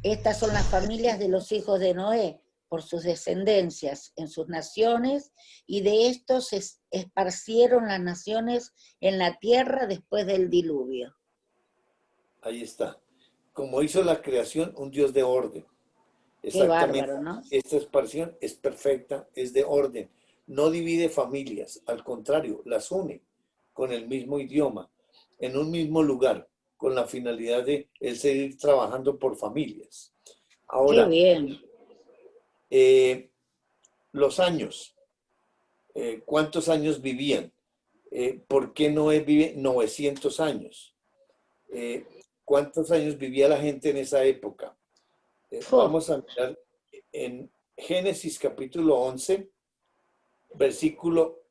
Estas son las familias de los hijos de Noé, por sus descendencias, en sus naciones, y de estos se esparcieron las naciones en la tierra después del diluvio. Ahí está. Como hizo la creación, un Dios de orden. Qué Exactamente. bárbaro, ¿no? Esta expansión es perfecta, es de orden. No divide familias, al contrario, las une con el mismo idioma, en un mismo lugar, con la finalidad de el seguir trabajando por familias. Qué Ahora, bien. los años, ¿cuántos años vivían? ¿Por qué Noé vive 900 años? ¿Cuántos años vivía la gente en esa época? Vamos a mirar en Génesis capítulo 11, versículo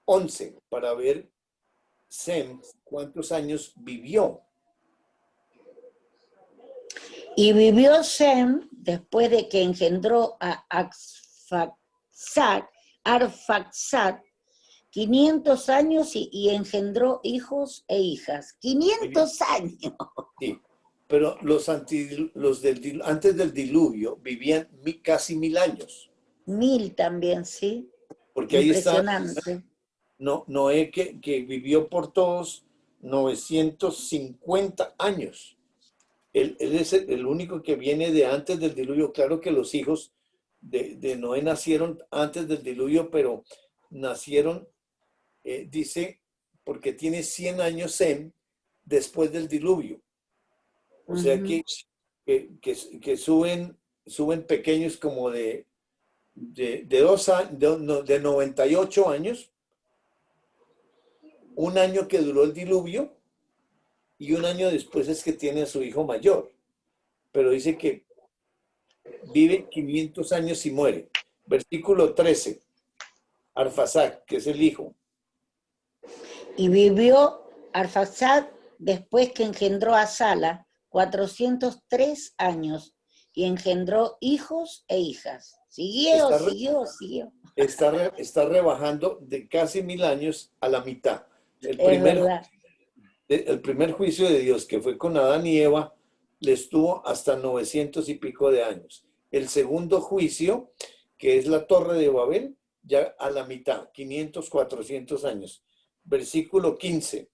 11, para ver Sem cuántos años vivió. Y vivió Sem después de que engendró a Arfaxad 500 años y engendró hijos e hijas. 500 años. Sí, pero antes del diluvio vivían casi 1000 años. 1000 también, sí. Porque ahí está Impresionante. Noé que vivió por todos 950 años. Él es el único que viene de antes del diluvio. Claro que los hijos de Noé nacieron antes del diluvio, pero nacieron, dice, porque tiene 100 años Sem después del diluvio. O sea que suben pequeños como de 98 años, un año que duró el diluvio, y un año después es que tiene a su hijo mayor. Pero dice que vive 500 años y muere. Versículo 13. Arfaxad, que es el hijo. Y vivió Arfaxad después que engendró a Sala 403 años y engendró hijos e hijas. Siguió. Está rebajando de casi 1000 años a la mitad. El primer juicio de Dios, que fue con Adán y Eva, les tuvo hasta 900 y pico de años. El segundo juicio, que es la Torre de Babel, ya a la mitad, 500, 400 años. Versículo 15.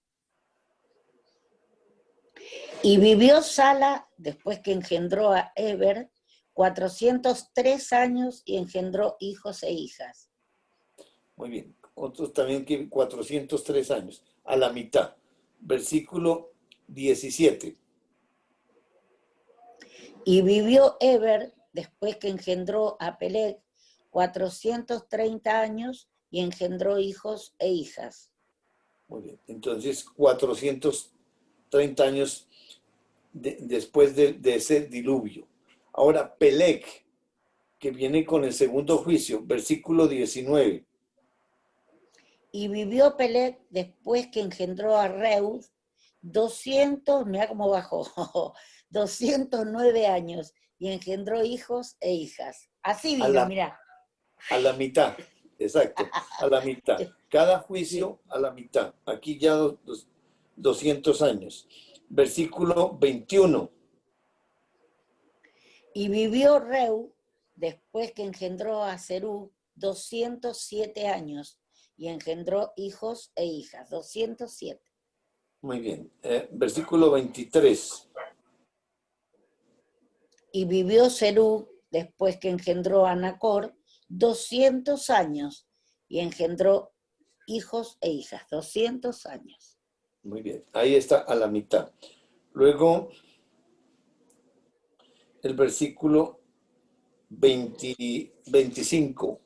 Y vivió Sala después que engendró a Eber 403 años y engendró hijos e hijas. Muy bien. Otros también que 403 años, a la mitad. Versículo 17. Y vivió Eber después que engendró a Peleg 430 años y engendró hijos e hijas. Muy bien. Entonces, 430 años después de ese diluvio. Ahora, Peleg, que viene con el segundo juicio, versículo 19. Y vivió Peleg después que engendró a Reud 200, mira cómo bajó, 209 años y engendró hijos e hijas. Así vivió, mira. A la mitad, exacto, a la mitad. Cada juicio a la mitad. Aquí ya 200 años. Versículo 21. Y vivió Reu después que engendró a Serú 207 años y engendró hijos e hijas. 207. Muy bien. Versículo 23. Y vivió Serú después que engendró a Nacor 200 años y engendró hijos e hijas. 200 años. Muy bien. Ahí está a la mitad. Luego, el versículo 25.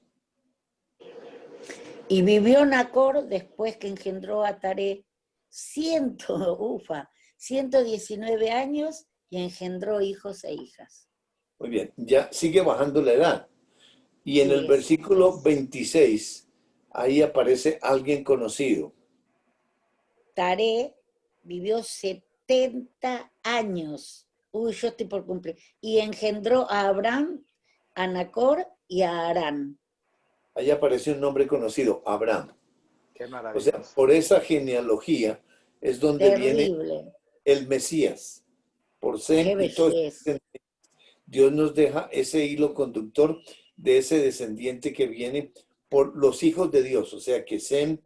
Y vivió Nacor después que engendró a Taré 119 años y engendró hijos e hijas. Muy bien, ya sigue bajando la edad. Y en el versículo 26, ahí aparece alguien conocido. Taré vivió 70 años. Uy, yo estoy por cumplir. Y engendró a Abraham, a Nacor y a Harán. Ahí aparece un nombre conocido, Abraham. Qué O maravilloso. sea, por esa genealogía es donde viene Terrible. el Mesías. Por Sem Qué y todo belleza. Dios nos deja ese hilo conductor de ese descendiente que viene por los hijos de Dios. O sea que Sem,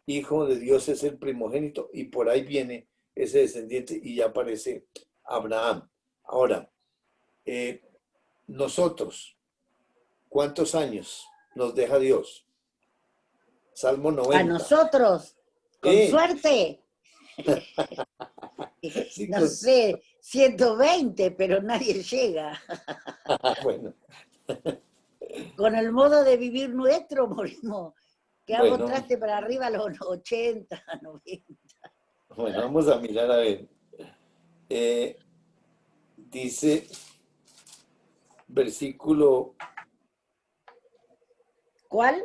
hijo de Dios, es el primogénito y por ahí viene ese descendiente y ya aparece Abraham. Ahora, nosotros, ¿cuántos años nos deja Dios? Salmo A 90. nosotros, con Sí, suerte, sí, no sé, 120, pero nadie llega. bueno, Con el modo de vivir nuestro morimos. Quedamos bueno, traste para arriba a los 80, 90. bueno, vamos a mirar a ver. Dice versículo, ¿Cuál?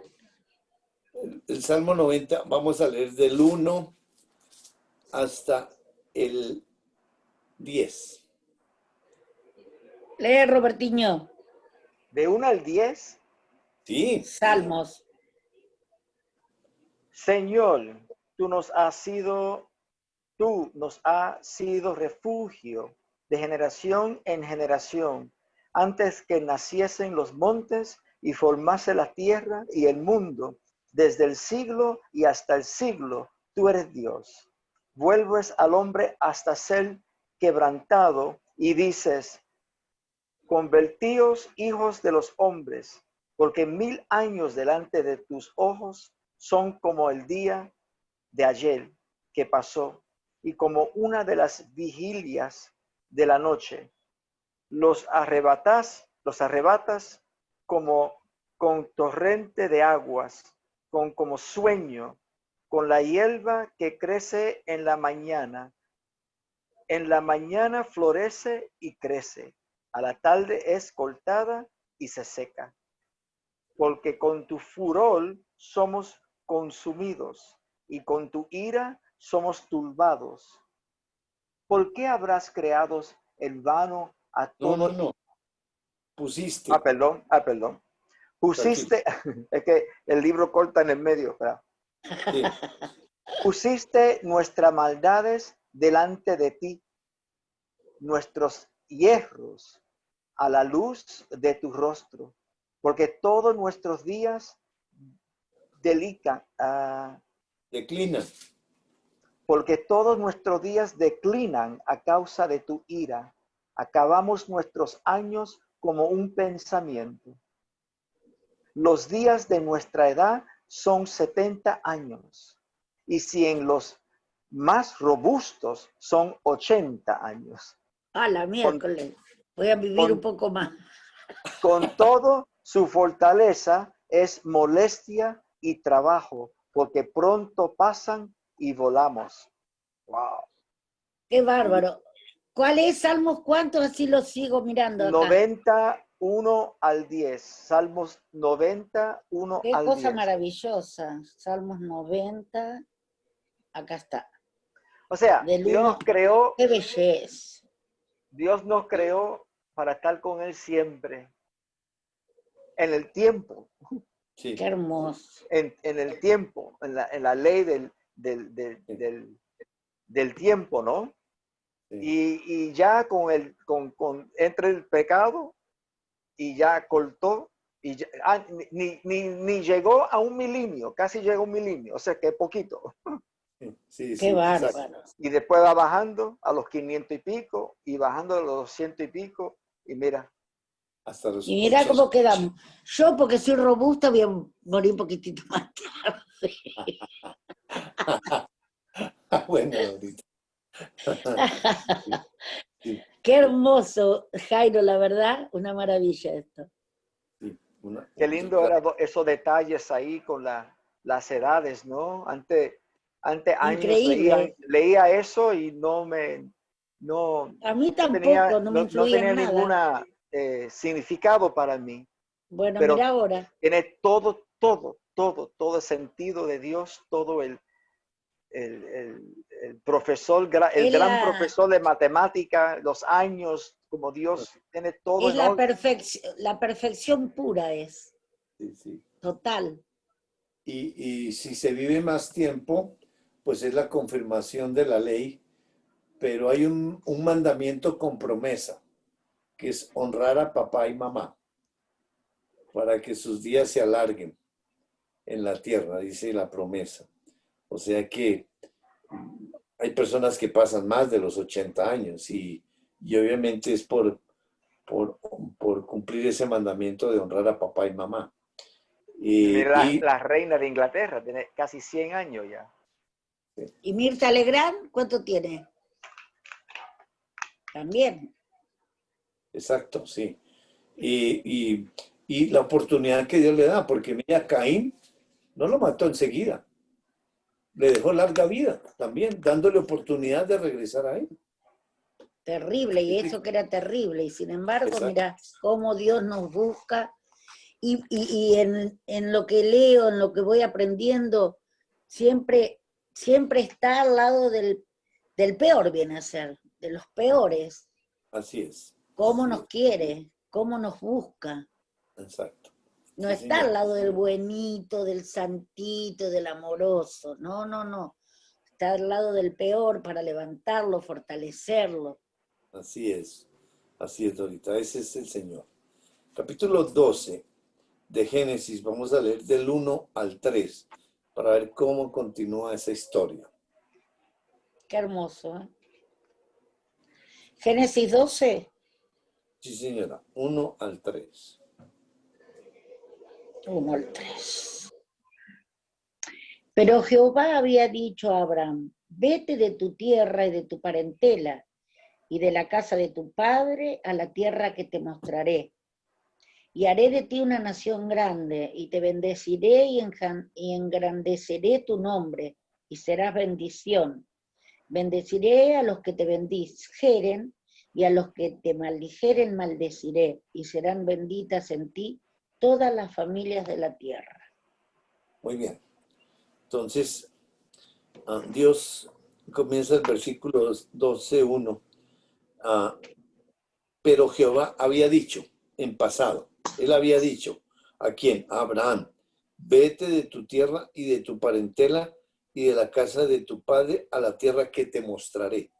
el Salmo 90, vamos a leer del 1 hasta el 10. Lee, Robertiño. De 1 al 10, Sí, Salmos. Señor, tú nos has sido refugio de generación en generación, antes que naciesen los montes y formase la tierra y el mundo, desde el siglo y hasta el siglo, tú eres Dios. Vuelves al hombre hasta ser quebrantado y dices, convertíos hijos de los hombres, porque 1000 años delante de tus ojos son como el día de ayer que pasó y como una de las vigilias de la noche. Los arrebatas como con torrente de aguas, como sueño, con la hierba que crece en la mañana. En la mañana florece y crece, a la tarde es cortada y se seca. Porque con tu furor somos consumidos y con tu ira somos turbados. ¿Por qué habrás creado en vano a todo? no, pusiste, Perdón. tranquilo, Pusiste, es que el libro corta en el medio, ¿verdad? sí, Pusiste nuestras maldades delante de ti, nuestros hierros a la luz de tu rostro, porque todos nuestros días declina, porque todos nuestros días declinan a causa de tu ira. Acabamos nuestros años como un pensamiento. Los días de nuestra edad son 70 años, y si en los más robustos son 80 años. A la Con, miércoles. Voy a vivir un con, poco más. con todo, su fortaleza es molestia y trabajo, porque pronto pasan y volamos. Wow. Qué bárbaro. ¿Cuál es Salmos cuántos? Así lo sigo mirando acá. 91 al 10. Salmos 91 Qué al cosa 10. maravillosa. Salmos 90. Acá está. O sea, Del 1. Qué belleza. Dios nos creó para estar con Él siempre. En el tiempo. sí, Qué hermoso. En el tiempo. En la ley del tiempo, ¿no? sí. Y ya entre el pecado y ya cortó y ya, ni llegó a 1 milenio, casi llegó a 1 milenio, o sea que poquito. Sí, Qué exacto. bárbaro. Y después va bajando a los 500 y pico y bajando a los 200 y pico y mira. Hasta los Y mira 80. cómo quedamos. Yo, porque soy robusta, voy a morir un poquitito más tarde. Bueno, ahorita. Sí, Qué hermoso, Jairo, la verdad, una maravilla esto. sí, Qué lindo era esos detalles ahí con las edades, ¿no? Antes años Increíble. leía eso y no A mí tampoco, no me no influía tenía en nada. ninguna significado para mí. Bueno, Pero mira ahora. tiene todo el sentido de Dios, todo el profesor, el Es gran la, profesor de matemática, los años, como Dios tiene todo es en orden. la perfección pura es, sí, sí. total. Y si se vive más tiempo, pues es la confirmación de la ley, pero hay un mandamiento con promesa, que es honrar a papá y mamá, para que sus días se alarguen en la tierra, dice la promesa. O sea que hay personas que pasan más de los 80 años y obviamente es por cumplir ese mandamiento de honrar a papá y mamá. Mira, Y la reina de Inglaterra tiene casi 100 años ya. ¿Y Mirta Legrand cuánto tiene? También. exacto, sí. Y la oportunidad que Dios le da, porque mira, Caín no lo mató enseguida, le dejó larga vida también, dándole oportunidad de regresar a él. Terrible, y eso que era terrible. Y sin embargo, Exacto. mira cómo Dios nos busca. Y en lo que leo, en lo que voy aprendiendo, siempre está al lado del peor, viene a ser, de los peores. Así es. Cómo Así nos es. quiere, cómo nos busca. Exacto. No Sí, está al señor. lado del buenito, del santito, del amoroso. No, no, no. Está al lado del peor para levantarlo, fortalecerlo. Así es. Así es, Dorita. Ese es el Señor. Capítulo 12 de Génesis. Vamos a leer del 1 al 3 para ver cómo continúa esa historia. Qué hermoso, ¿eh? Génesis 12, Sí, señora. 1 al 3. 1 al 3. Pero Jehová había dicho a Abraham, vete de tu tierra y de tu parentela y de la casa de tu padre a la tierra que te mostraré. Y haré de ti una nación grande, y te bendeciré y engrandeceré tu nombre, y serás bendición. Bendeciré a los que te bendijeren, y a los que te maldijeren maldeciré, y serán benditas en ti todas las familias de la tierra. Muy bien. Entonces, Dios comienza el versículo 12:1. Pero Jehová había dicho en pasado, él había dicho, ¿a quién? A Abraham, vete de tu tierra y de tu parentela y de la casa de tu padre a la tierra que te mostraré.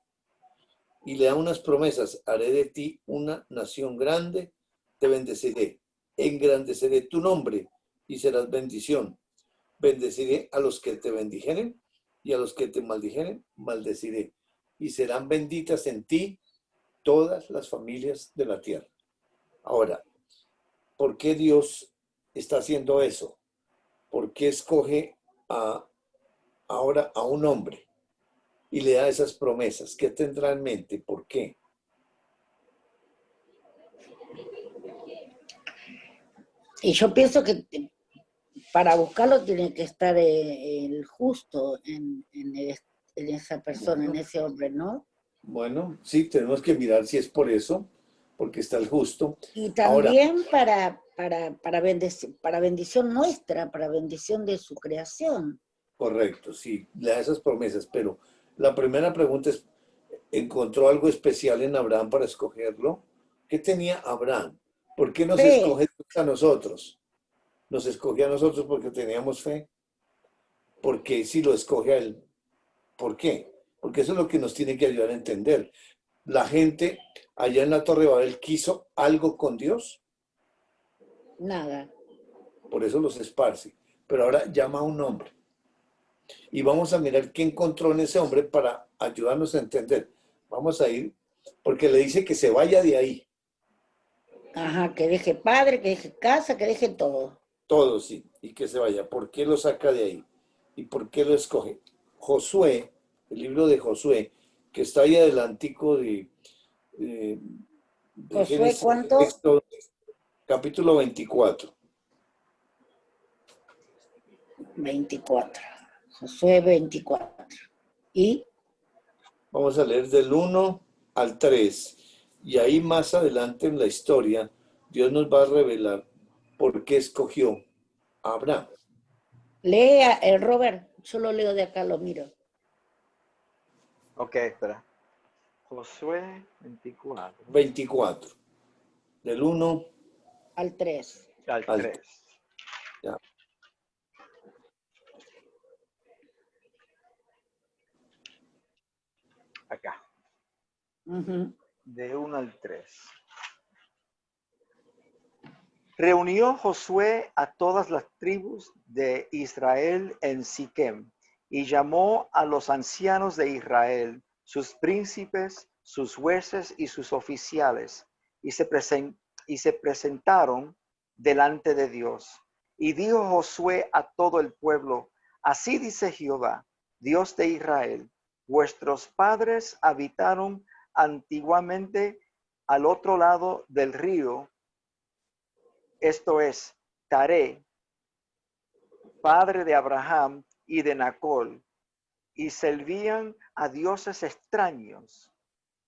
Y le da unas promesas, haré de ti una nación grande, te bendeciré, engrandeceré tu nombre y serás bendición. Bendeciré a los que te bendijeren y a los que te maldijeren, maldeciré. Y serán benditas en ti todas las familias de la tierra. Ahora, ¿por qué Dios está haciendo eso? ¿Por qué escoge ahora a un hombre y le da esas promesas? ¿Qué tendrá en mente? ¿Por qué? Y yo pienso que para buscarlo tiene que estar el justo en esa persona, Bueno, en ese hombre, ¿no? bueno, sí, tenemos que mirar si es por eso, porque está el justo. Y Ahora, también para bendición nuestra, para bendición de su creación. correcto, sí, le da esas promesas, pero la primera pregunta es, ¿encontró algo especial en Abraham para escogerlo? ¿Qué tenía Abraham? ¿Por qué nos Fe, escoge a nosotros? Nos escogió a nosotros porque teníamos fe. ¿Por qué si lo escoge a él? ¿Por qué? Porque eso es lo que nos tiene que ayudar a entender. La gente allá en la Torre de Babel quiso algo con Dios, nada. por eso los esparce. Pero ahora llama a un hombre. Y vamos a mirar qué encontró en ese hombre para ayudarnos a entender. Vamos a ir, porque le dice que se vaya de ahí. Ajá, que deje padre, que deje casa, que deje todo. Todo sí, y que se vaya. ¿Por qué lo saca de ahí? ¿Y por qué lo escoge? Josué, el libro de Josué, que está ahí adelantico de Josué, Génesis, ¿cuánto? capítulo 24. 24. Josué 24. ¿Y? Vamos a leer del 1 al 3. Y ahí más adelante en la historia, Dios nos va a revelar por qué escogió a Abraham. Lea el Robert, yo lo leo de acá, lo miro. Ok, espera. Josué 24 24. Del 1 Al 3. al al 3. 3. Ya. acá, Ujú. de 1 al 3. Reunió Josué a todas las tribus de Israel en Siquem y llamó a los ancianos de Israel, sus príncipes, sus jueces y sus oficiales, y se presentaron delante de Dios. Y dijo Josué a todo el pueblo: así dice Jehová, Dios de Israel: vuestros padres habitaron antiguamente al otro lado del río, esto es, Taré, padre de Abraham y de Nacol, y servían a dioses extraños.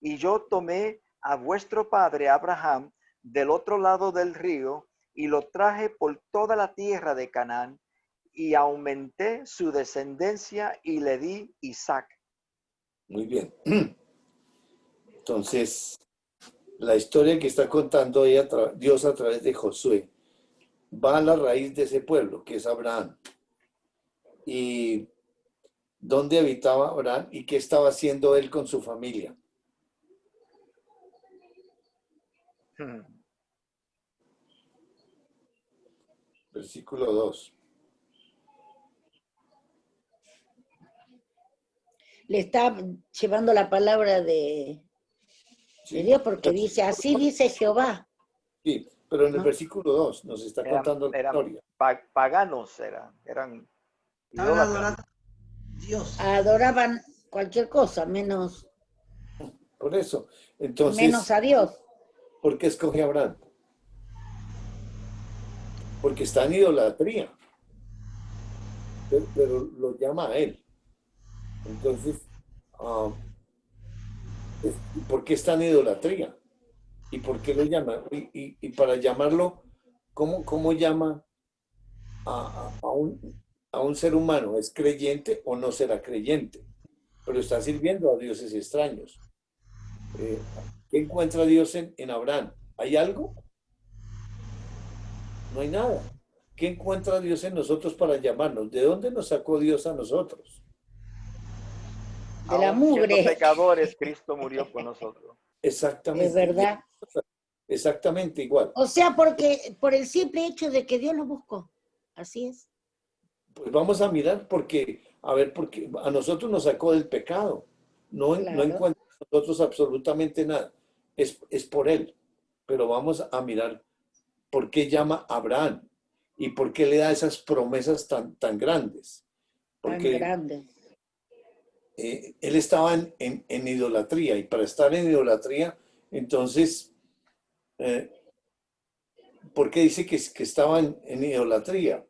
Y yo tomé a vuestro padre Abraham del otro lado del río y lo traje por toda la tierra de Canaán y aumenté su descendencia y le di Isaac. Muy bien. Entonces, la historia que está contando Dios a través de Josué va a la raíz de ese pueblo, que es Abraham. Y dónde habitaba Abraham y qué estaba haciendo él con su familia. Versículo 2. Le está llevando la palabra de Sí, Dios porque dice, así dice Jehová. sí, pero en el ¿No? versículo 2 nos está contando la Eran historia. paganos, eran Estaban idólatras. adorando a Dios. Adoraban cualquier cosa, menos Por eso, entonces, a Dios. ¿por qué escoge a Abraham? Porque está en idolatría, pero lo llama a él. Entonces, ¿por qué está en idolatría? ¿Y por qué lo llama? Y para llamarlo, ¿cómo llama a un ser humano? ¿Es creyente o no será creyente? Pero está sirviendo a dioses extraños. ¿Qué encuentra Dios en Abraham? ¿Hay algo? No hay nada. ¿Qué encuentra Dios en nosotros para llamarnos? ¿De dónde nos sacó Dios a nosotros? De la Aún siendo mugre, pecadores, Cristo murió por nosotros. es Exactamente. verdad. Exactamente igual. O sea, porque por el simple hecho de que Dios lo buscó. Así es. Pues vamos a mirar porque a nosotros nos sacó del pecado. No Claro. encuentra en nosotros absolutamente nada. Es por Él. Pero vamos a mirar por qué llama a Abraham y por qué le da esas promesas tan grandes. Tan Porque grande. él estaba en idolatría y para estar en idolatría, entonces, ¿por qué dice que estaba en idolatría?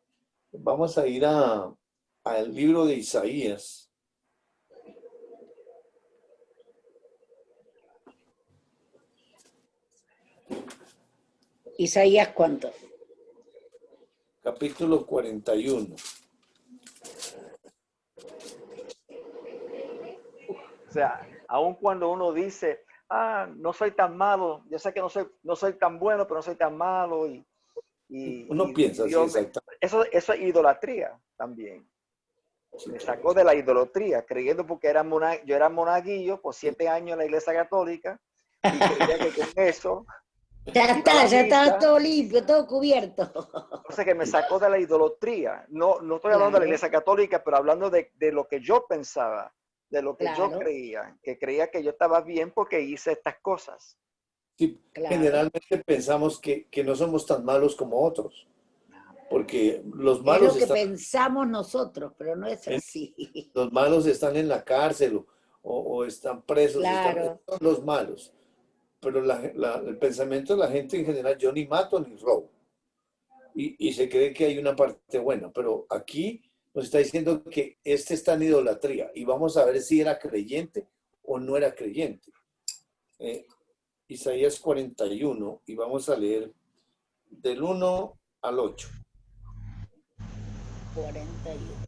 Vamos a ir al libro de Isaías. Isaías, ¿cuánto? Capítulo 41. O sea, aun cuando uno dice, no soy tan malo, yo sé que no soy tan bueno, pero no soy tan malo, y Uno piensa así, Dios exactamente. eso es idolatría también. Me sacó de la idolatría, creyendo porque yo era monaguillo por 7 años en la Iglesia Católica, y creía que con eso Ya iba a está, la ya estaba misa. todo limpio, todo cubierto. Entonces, que me sacó de la idolatría. No estoy hablando de la Claro. Iglesia Católica, pero hablando de lo que yo pensaba, de lo que yo Claro. creía que yo estaba bien porque hice estas cosas. Sí, Claro. generalmente pensamos que no somos tan malos como otros, porque los Es malos lo que pensamos nosotros, pero no es así. los malos están en la cárcel o están presos, Claro. son los malos. Pero el pensamiento de la gente en general, yo ni mato ni robo. Y se cree que hay una parte buena, pero aquí nos está diciendo que este está en idolatría y vamos a ver si era creyente o no era creyente. Isaías 41 y vamos a leer del 1 al 8. 41.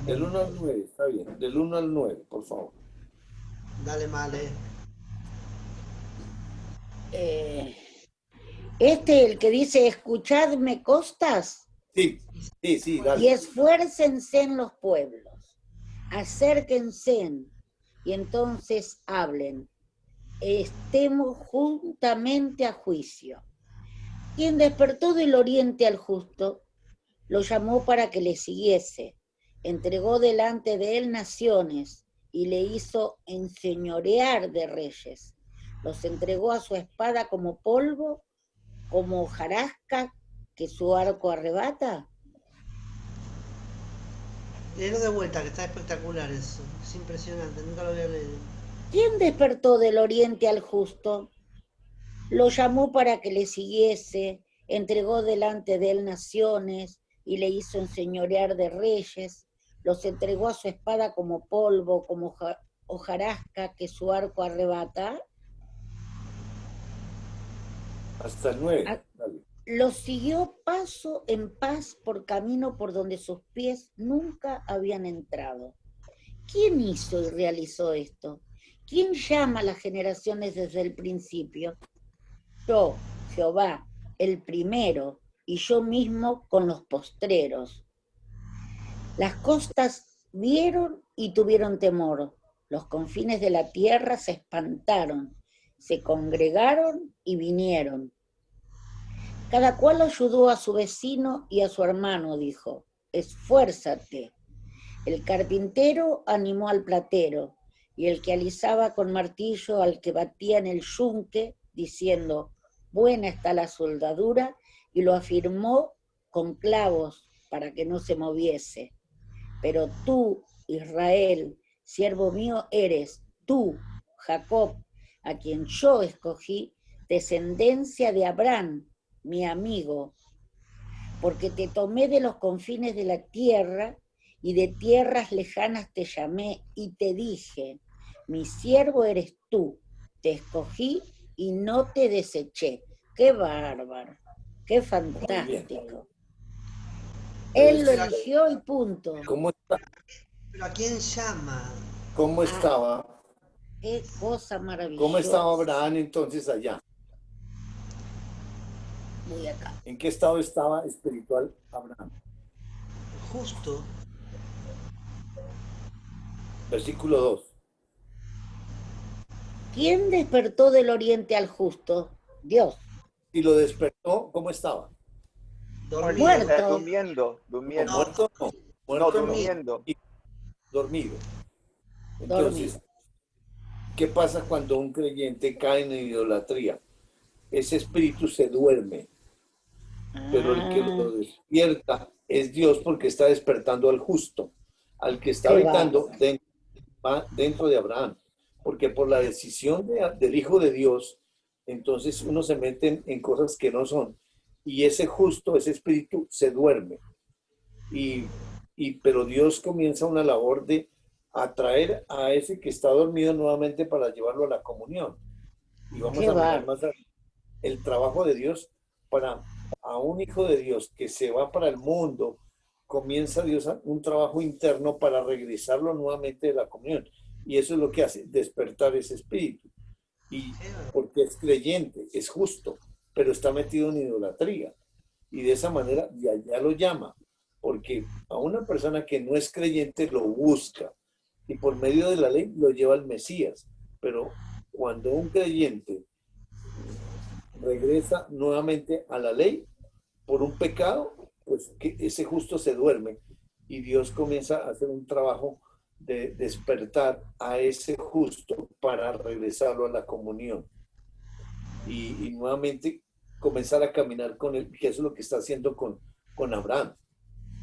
Del 1 al 9, está bien. Del 1 al 9, por favor. Dale, Male. El que dice, escuchadme costas, Sí, sí, sí, Y dale. esfuércense en los pueblos, acérquense y entonces hablen. Estemos juntamente a juicio. Quien despertó del oriente al justo, lo llamó para que le siguiese, entregó delante de él naciones y le hizo enseñorear de reyes. Los entregó a su espada como polvo, como hojarasca que su arco arrebata. Léelo de vuelta, que está espectacular eso. Es impresionante, nunca lo había leído. ¿Quién despertó del oriente al justo? Lo llamó para que le siguiese, entregó delante de él naciones y le hizo enseñorear de reyes, los entregó a su espada como polvo, como hojarasca que su arco arrebata. Hasta el 9. Dale. Los siguió paso en paz por camino por donde sus pies nunca habían entrado. ¿Quién hizo y realizó esto? ¿Quién llama a las generaciones desde el principio? Yo, Jehová, el primero, y yo mismo con los postreros. Las costas vieron y tuvieron temor. Los confines de la tierra se espantaron, se congregaron y vinieron. Cada cual ayudó a su vecino y a su hermano, dijo, esfuérzate. El carpintero animó al platero, y el que alisaba con martillo al que batía en el yunque, diciendo, buena está la soldadura, y lo afirmó con clavos para que no se moviese. Pero tú, Israel, siervo mío eres, tú, Jacob, a quien yo escogí, descendencia de Abraham, mi amigo, porque te tomé de los confines de la tierra y de tierras lejanas te llamé y te dije, mi siervo eres tú, te escogí y no te deseché. ¡Qué bárbaro! ¡Qué fantástico! Él lo eligió y punto. Pero ¿a quién llama? ¿Cómo estaba? ¡Qué cosa ¿Cómo maravillosa! estaba Abraham entonces allá? Voy acá. ¿En qué estado estaba espiritual Abraham? Justo. Versículo 2. ¿Quién despertó del oriente al justo? Dios. Y lo despertó, ¿cómo estaba? Dormido. Muerto. Durmiendo, No, durmiendo. muerto no. No, Muerto no. durmiendo. Y dormido. Dormido. Entonces, ¿qué pasa cuando un creyente cae en idolatría? Ese espíritu se duerme, pero el que lo despierta es Dios porque está despertando al justo, al que está Qué habitando dentro de Abraham. Porque por la decisión del Hijo de Dios, entonces uno se mete en cosas que no son. Y ese justo, ese espíritu, se duerme. Pero Dios comienza una labor de atraer a ese que está dormido nuevamente para llevarlo a la comunión. Y vamos Qué a mirar bárbaro. más el trabajo de Dios para a un hijo de Dios que se va para el mundo, comienza Dios un trabajo interno para regresarlo nuevamente de la comunión. Y eso es lo que hace, despertar ese espíritu. Y porque es creyente, es justo, pero está metido en idolatría. Y de esa manera ya lo llama, porque a una persona que no es creyente lo busca y por medio de la ley lo lleva al Mesías. Pero cuando un creyente regresa nuevamente a la ley por un pecado, pues que ese justo se duerme y Dios comienza a hacer un trabajo de despertar a ese justo para regresarlo a la comunión y nuevamente comenzar a caminar con él, que eso es lo que está haciendo con Abraham.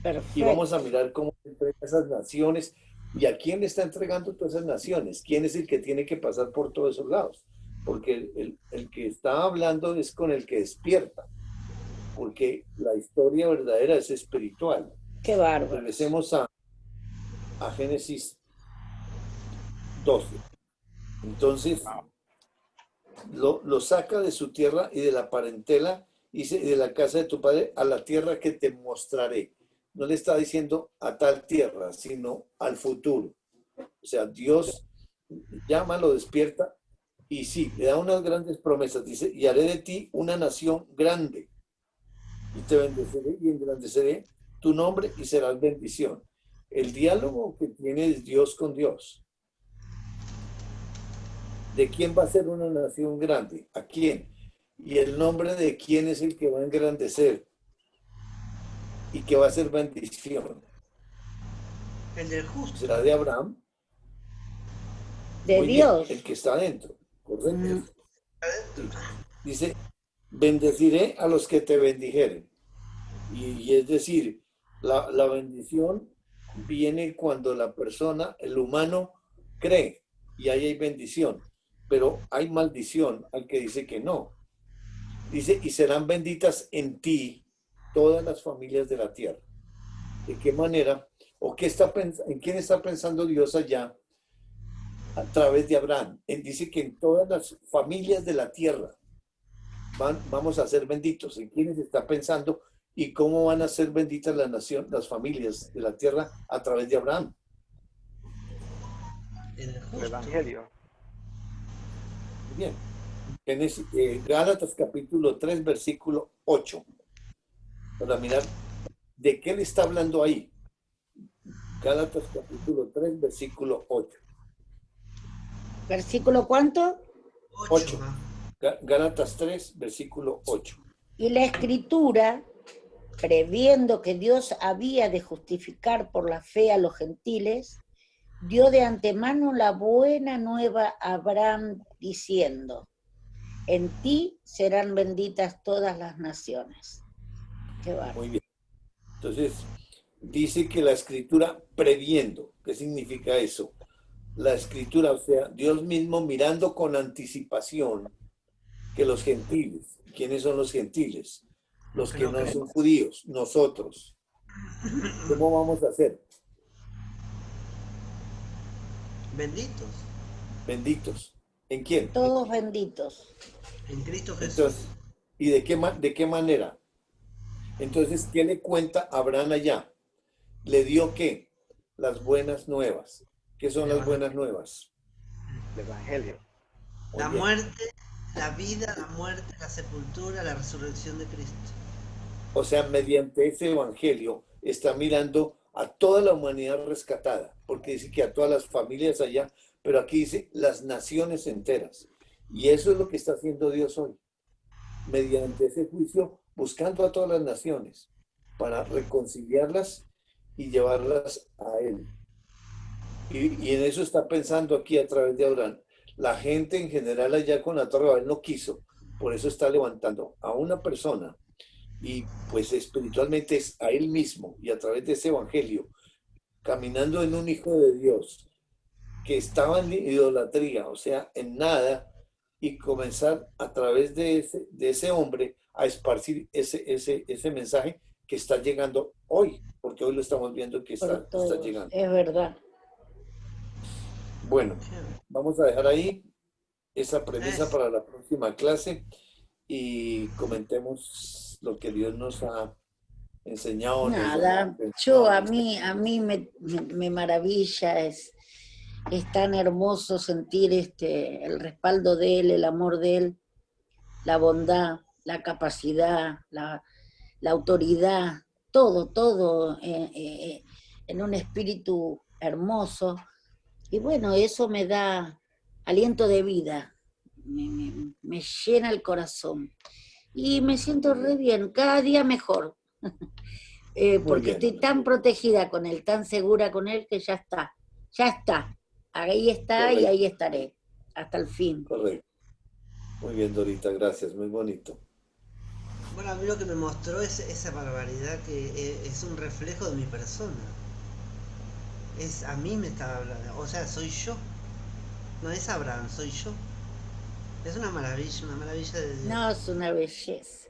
Perfecto. Y vamos a mirar cómo entrega esas naciones y a quién le está entregando todas esas naciones, quién es el que tiene que pasar por todos esos lados, porque el que está hablando es con el que despierta, porque la historia verdadera es espiritual. Qué bárbaro. Regresemos a Génesis 12. Entonces, lo saca de su tierra y de la parentela y de la casa de tu padre a la tierra que te mostraré. No le está diciendo a tal tierra, sino al futuro. O sea, Dios llama, lo despierta y sí, le da unas grandes promesas. Dice, y haré de ti una nación grande. y te bendeciré y engrandeceré tu nombre y serás bendición. El diálogo que tiene Dios con Dios. ¿De quién va a ser una nación grande? ¿A quién? Y el nombre de quién es el que va a engrandecer y que va a ser bendición. El del justo. ¿Será de Abraham? De Muy bien, Dios. el que está adentro, correcto. Mm, Sí. Dice, bendeciré a los que te bendijeren. Y es decir, la bendición viene cuando la persona, el humano, cree y ahí hay bendición. Pero hay maldición al que dice que no. Dice, y serán benditas en ti todas las familias de la tierra. ¿De qué manera? ¿O qué está en quién está pensando Dios allá a través de Abraham? Él dice que en todas las familias de la tierra vamos a ser benditos. ¿En quiénes está pensando y cómo van a ser benditas la nación, las familias de la tierra a través de Abraham? En el El justo. Evangelio. Muy bien. En Gálatas capítulo 3, versículo 8. Para mirar de qué le está hablando ahí. Gálatas capítulo 3, versículo 8. ¿Versículo cuánto? 8. ¿no? Gálatas 3, versículo 8. Y la Escritura, previendo que Dios había de justificar por la fe a los gentiles, dio de antemano la buena nueva a Abraham diciendo, en ti serán benditas todas las naciones. Qué bárbaro. Muy bien. Entonces, dice que la escritura previendo. ¿Qué significa eso? La escritura, o sea, Dios mismo mirando con anticipación que los gentiles. ¿Quiénes son los gentiles? Los que no son judíos, nosotros. ¿Cómo vamos a hacer? Benditos. Benditos. ¿En quién? Todos benditos. En Cristo Jesús. Entonces, ¿y de qué manera? Entonces, ¿qué le cuenta Abraham allá? ¿Le dio qué? Las buenas nuevas. ¿Qué son las buenas nuevas? El Evangelio. Muy La bien. muerte, la vida, la muerte, la sepultura, la resurrección de Cristo. O sea, mediante ese evangelio está mirando a toda la humanidad rescatada, porque dice que a todas las familias allá, pero aquí dice las naciones enteras. Y eso es lo que está haciendo Dios hoy, mediante ese juicio, buscando a todas las naciones para reconciliarlas y llevarlas a Él. Y en eso está pensando aquí a través de Abraham. La gente en general allá con la Torre de Babel no quiso, por eso está levantando a una persona y pues espiritualmente es a él mismo y a través de ese evangelio, caminando en un hijo de Dios que estaba en idolatría, o sea, en nada, y comenzar a través de ese hombre a esparcir ese mensaje que está llegando hoy, porque hoy lo estamos viendo que Por está todos. llegando. Es verdad. Bueno, vamos a dejar ahí esa premisa para la próxima clase y comentemos lo que Dios nos ha enseñado. Nada, yo a mí me maravilla, es tan hermoso sentir el respaldo de él, el amor de él, la bondad, la capacidad, la autoridad, todo en un espíritu hermoso. Y bueno, eso me da aliento de vida, me llena el corazón. Y me siento re bien, cada día mejor. Porque estoy tan protegida con él, tan segura con él, que ya está. Ahí está. Correcto. Y ahí estaré, hasta el fin. Correcto. Muy bien, Dorita, gracias, muy bonito. Bueno, a mí lo que me mostró es esa barbaridad que es un reflejo de mi persona. A mí me estaba hablando, o sea, soy yo. No es Abraham, soy yo. Es una maravilla de Dios. No, es una belleza.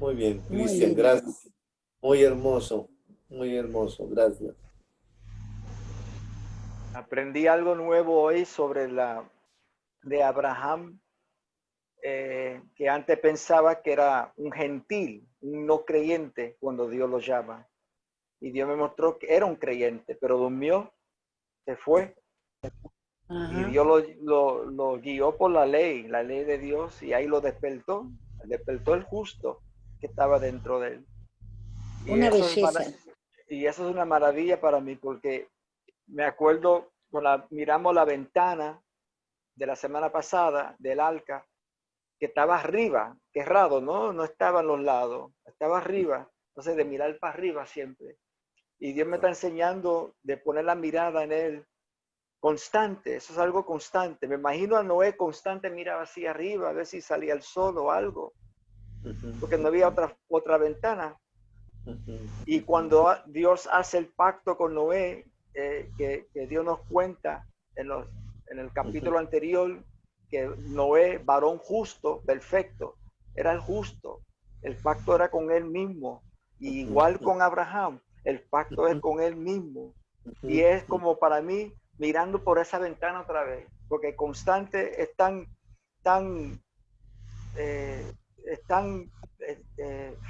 Muy bien, Cristian, gracias. Muy hermoso, gracias. Aprendí algo nuevo hoy sobre de Abraham, que antes pensaba que era un gentil, un no creyente cuando Dios lo llama. Y Dios me mostró que era un creyente, pero durmió, se fue. Ajá. Y Dios lo guió por la ley de Dios, y ahí lo despertó el justo. que estaba dentro de él. Una eso es belleza. y eso es una maravilla para mí, porque me acuerdo cuando miramos la ventana de la semana pasada del arca, que estaba arriba, que es raro, ¿no? No estaba en los lados, estaba arriba. Entonces, de mirar para arriba siempre. Y Dios me está enseñando de poner la mirada en él constante. Eso es algo constante. Me imagino a Noé constante, miraba así arriba, a ver si salía el sol o algo, porque no había otra ventana. Y cuando Dios hace el pacto con Noé, que Dios nos cuenta en el capítulo anterior, que Noé, varón justo, perfecto, era el justo. El pacto era con él mismo. Y igual con Abraham, el pacto es con él mismo. Y es como para mí, mirando por esa ventana otra vez, porque constante es tan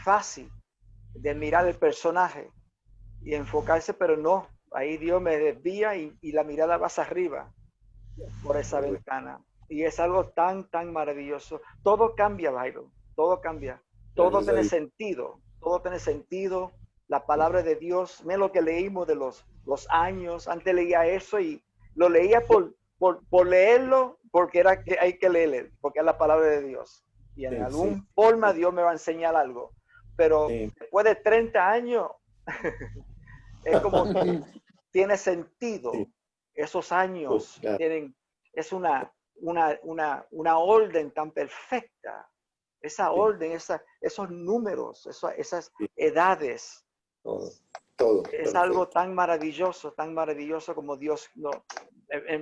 fácil de mirar el personaje y enfocarse, pero no, ahí Dios me desvía y la mirada va hacia arriba por esa ventana. Y es algo tan maravilloso. Todo cambia, Byron, todo cambia. Todo tiene sentido, todo tiene sentido. La palabra de Dios, mira lo que leímos de los años. Antes leía eso y lo leía por leerlo, porque era que hay que leerlo, porque es la palabra de Dios. Y en alguna forma Dios me va a enseñar algo. Pero después de 30 años, es como que tiene sentido. Esos años tienen, es una orden tan perfecta. Esa orden, esos números, esas edades. Todo. Es Perfecto. algo tan maravilloso como Dios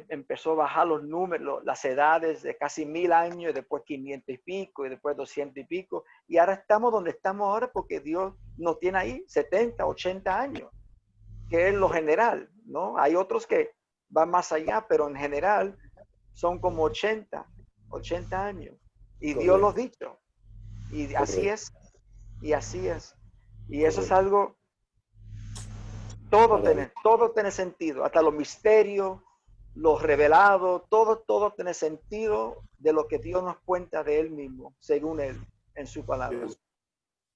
empezó a bajar los números, las edades de casi 1000 años, después 500 y pico, y después 200 y pico. Y ahora estamos donde estamos ahora porque Dios nos tiene ahí 70, 80 años, que es lo general, ¿no? Hay otros que van más allá, pero en general son como 80 años. Y Correcto. Dios lo ha dicho. Y Correcto. así es. Y así es. Y eso es algo, todo tiene sentido, hasta los misterios, los revelados, todo tiene sentido de lo que Dios nos cuenta de Él mismo, según Él, en su palabra.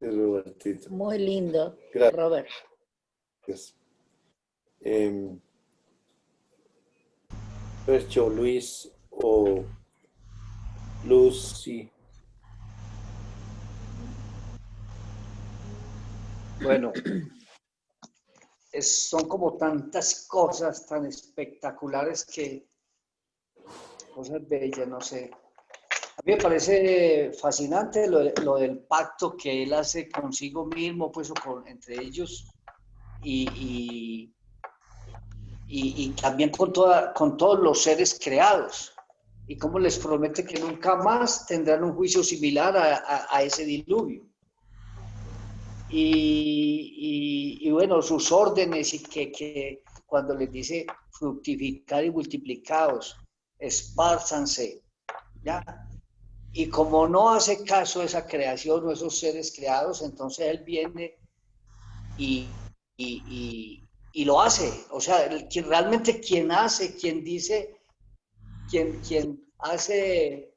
Robertito. Muy lindo, Gracias. Robert. Percho, Luis o Lucy. Bueno, son como tantas cosas tan espectaculares que, cosas bellas, no sé. A mí me parece fascinante lo del pacto que él hace consigo mismo, pues, entre ellos, y también con todos los seres creados, y cómo les promete que nunca más tendrán un juicio similar a ese diluvio. Y bueno, sus órdenes, y que cuando les dice fructificar y multiplicaos, espárzanse, ¿ya? Y como no hace caso a esa creación o esos seres creados, entonces él viene y lo hace. O sea, realmente quien hace, quien dice, quien hace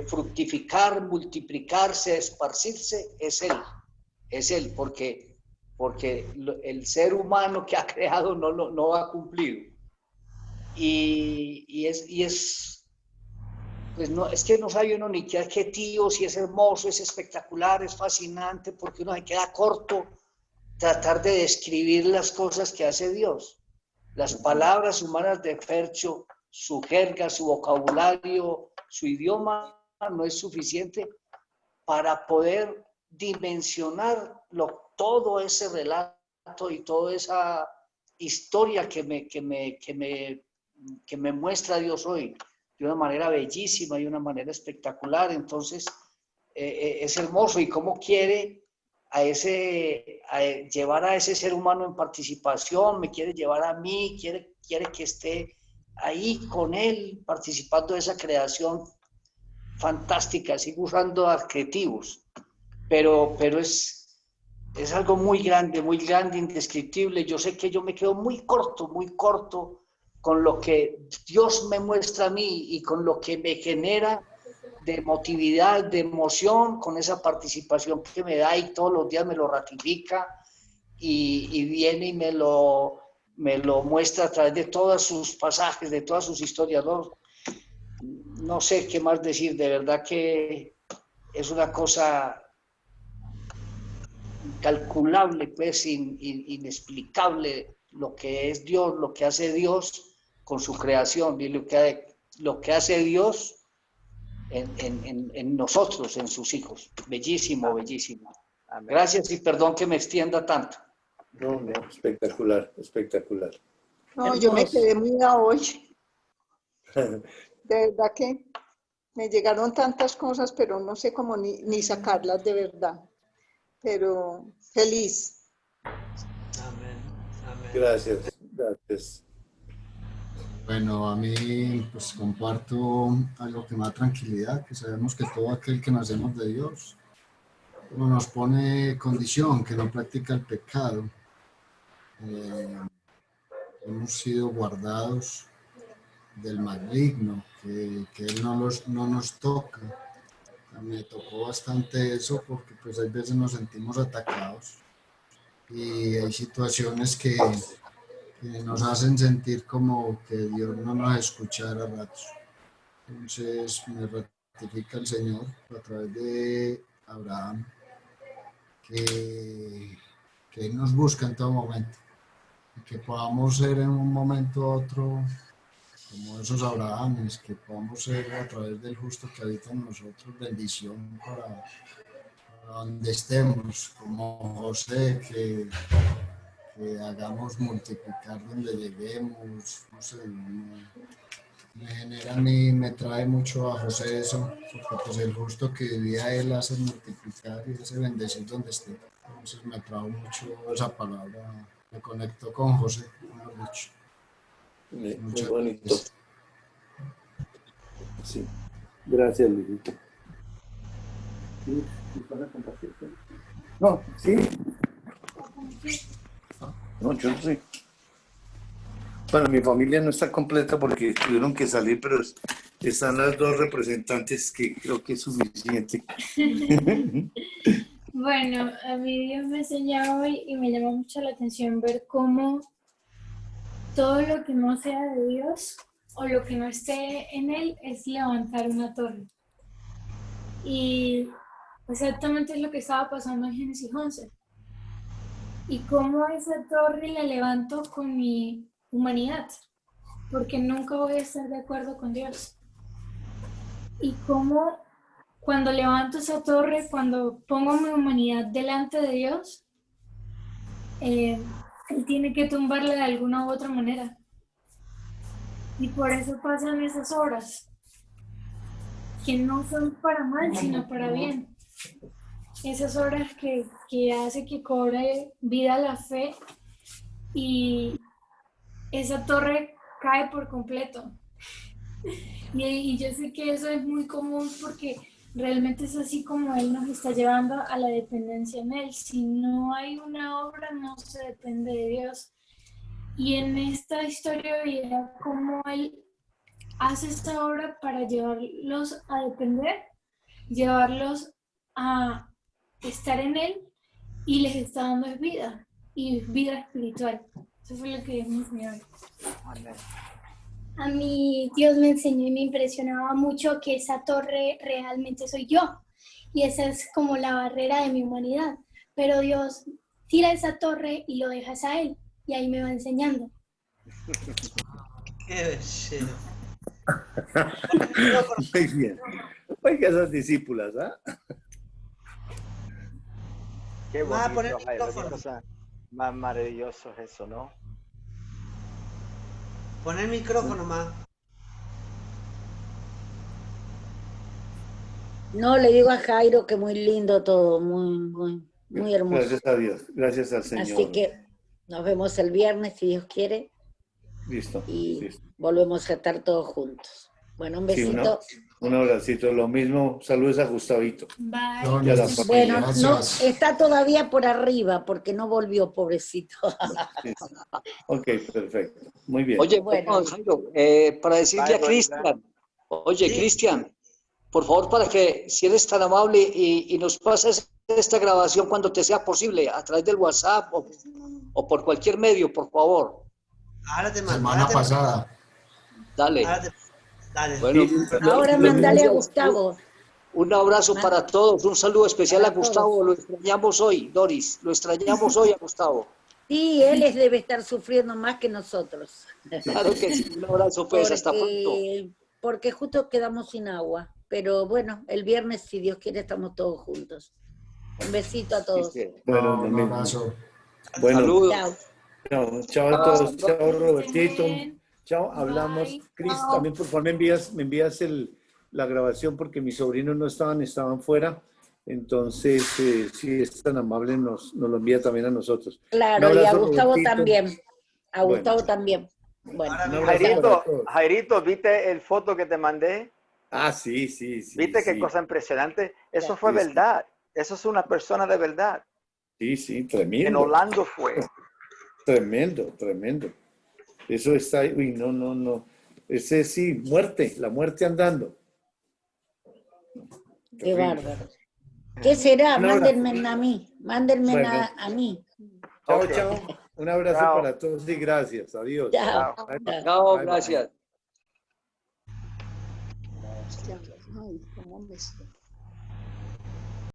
fructificar, multiplicarse, esparcirse, es él. Es él, porque el ser humano que ha creado no ha cumplido. Y es pues no, es que no sabe uno ni qué adjetivo, si es hermoso, es espectacular, es fascinante, porque uno se queda corto tratar de describir las cosas que hace Dios. Las palabras humanas de Fercho, su jerga, su vocabulario, su idioma no es suficiente para poder dimensionar todo ese relato y toda esa historia que me muestra Dios hoy de una manera bellísima y una manera espectacular. Entonces es hermoso, y cómo quiere llevar a ese ser humano en participación, me quiere llevar a mí, quiere que esté ahí con él participando de esa creación fantástica. Sigo usando adjetivos, pero es algo muy grande, indescriptible. Yo sé que yo me quedo muy corto con lo que Dios me muestra a mí y con lo que me genera de emotividad, de emoción, con esa participación que me da y todos los días me lo ratifica y viene y me lo muestra a través de todos sus pasajes, de todas sus historias. No sé qué más decir, de verdad que es una cosa incalculable, pues inexplicable lo que es Dios, lo que hace Dios con su creación y lo que hace Dios en nosotros, en sus hijos. Bellísimo, bellísimo. Amén. Gracias y perdón que me extienda tanto. No, no, espectacular, espectacular. No, yo me Hermoso. quedé muy a hoy. De verdad que me llegaron tantas cosas, pero no sé cómo ni sacarlas de verdad. Pero feliz. Amén. Amén. Gracias, gracias. Bueno, a mí pues comparto algo que me da tranquilidad, que sabemos que todo aquel que nacemos de Dios no nos pone condición, que no practica el pecado. Hemos sido guardados del maligno, que Él no nos toca. Me tocó bastante eso porque pues hay veces nos sentimos atacados y hay situaciones que nos hacen sentir como que Dios no nos escucha a ratos. Entonces me ratifica el Señor a través de Abraham que Él nos busca en todo momento y que podamos ser en un momento u otro como esos Abrahames, que podamos ser a través del justo que habita en nosotros bendición para donde estemos, como José, que hagamos multiplicar donde lleguemos, no sé, me genera a mí, me trae mucho a José eso, porque pues el justo que vivía él hace multiplicar y hace bendecir donde esté. Entonces me trajo mucho esa palabra, me conectó con José, mejor dicho. Muy Muchas bonito. gracias. Sí. Gracias, Lilita. No, sí. No, yo no sé. Bueno, mi familia no está completa porque tuvieron que salir, pero están las dos representantes que creo que es suficiente. Bueno, a mí Dios me enseña hoy y me llama mucho la atención ver cómo todo lo que no sea de Dios o lo que no esté en Él es levantar una torre. Y exactamente es lo que estaba pasando en Génesis 11. Y cómo esa torre la levanto con mi humanidad, porque nunca voy a estar de acuerdo con Dios. Y cómo cuando levanto esa torre, cuando pongo mi humanidad delante de Dios, Él tiene que tumbarla de alguna u otra manera. Y por eso pasan esas obras, que no son para mal, sino para bien. Esas obras que hace que cobre vida la fe y esa torre cae por completo. Y yo sé que eso es muy común porque realmente es así como Él nos está llevando a la dependencia en Él. Si no hay una obra, no se depende de Dios. Y en esta historia veía cómo Él hace esta obra para llevarlos a depender, llevarlos a estar en Él y les está dando vida y vida espiritual. Eso fue lo que Dios me enseñó. Amén. A mí Dios me enseñó y me impresionaba mucho que esa torre realmente soy yo y esa es como la barrera de mi humanidad, pero Dios tira esa torre y lo dejas a Él y ahí me va enseñando. Qué belleza. Muy bien. Oiga, esas discípulas, ¿ah? Qué Va a bonito, poner Jairo, qué micrófono. cosa más maravilloso es eso, ¿no? Pon el micrófono más. No, le digo a Jairo que muy lindo todo, muy hermoso. Gracias a Dios, gracias al Señor. Así que nos vemos el viernes, si Dios quiere, Listo. y Listo. volvemos a estar todos juntos. Bueno, un Sí, besito. un abracito. Lo mismo, saludos a Gustavito. Bye. No, Ya la listo. Bueno, no, Gracias. está todavía por arriba porque no volvió, pobrecito. Sí. Ok, perfecto. Muy bien. Oye, Bueno. perdón, Jairo, para decirle a Bye, Cristian, oye, Sí. Cristian, por favor, para que, si eres tan amable y nos pases esta grabación cuando te sea posible, a través del WhatsApp o por cualquier medio, por favor. Ahora te mando. Semana pasada. Dale. Dale. Bueno, Ahora mandale a Gustavo. un abrazo para todos, un saludo especial Para a Gustavo, todos. lo extrañamos hoy, Doris, lo extrañamos hoy a Gustavo. Sí, él debe estar sufriendo más que nosotros. Claro que sí, un abrazo pues, hasta pronto. Porque justo quedamos sin agua. Pero bueno, el viernes, si Dios quiere, estamos todos juntos. Un besito a todos. Sí, sí. Bueno, Un lo mismo. abrazo. Bueno, Saludos. Chao. chao a todos, chao Robertito, Bien. chao, hablamos. Bye. Cris, Chao. también por favor me envías la grabación porque mis sobrinos no estaban fuera. Entonces, si es tan amable, nos lo envía también a nosotros. Claro, Un y a abrazo, Gustavo Robertito. también. A Bueno. Gustavo también. Bueno, Un abrazo para todos. Jairito, ¿viste el foto que te mandé? Ah, sí. ¿Viste qué sí. cosa impresionante? Eso Ya. fue Sí, sí. verdad. Eso es una persona de verdad. Sí, En tremendo. Orlando fue. Tremendo. Eso está, uy, no. Ese sí, muerte, la muerte andando. qué Terrible. bárbaro. ¿Qué será? Un abrazo. Mándenme a mí. Mándenme Bueno. a mí. Chao, Ok. chao. Un abrazo Chao. para todos y gracias. Adiós. Chao. Chao. Bye, bye. Chao, Bye, bye. gracias. Ay, cómo me estoy.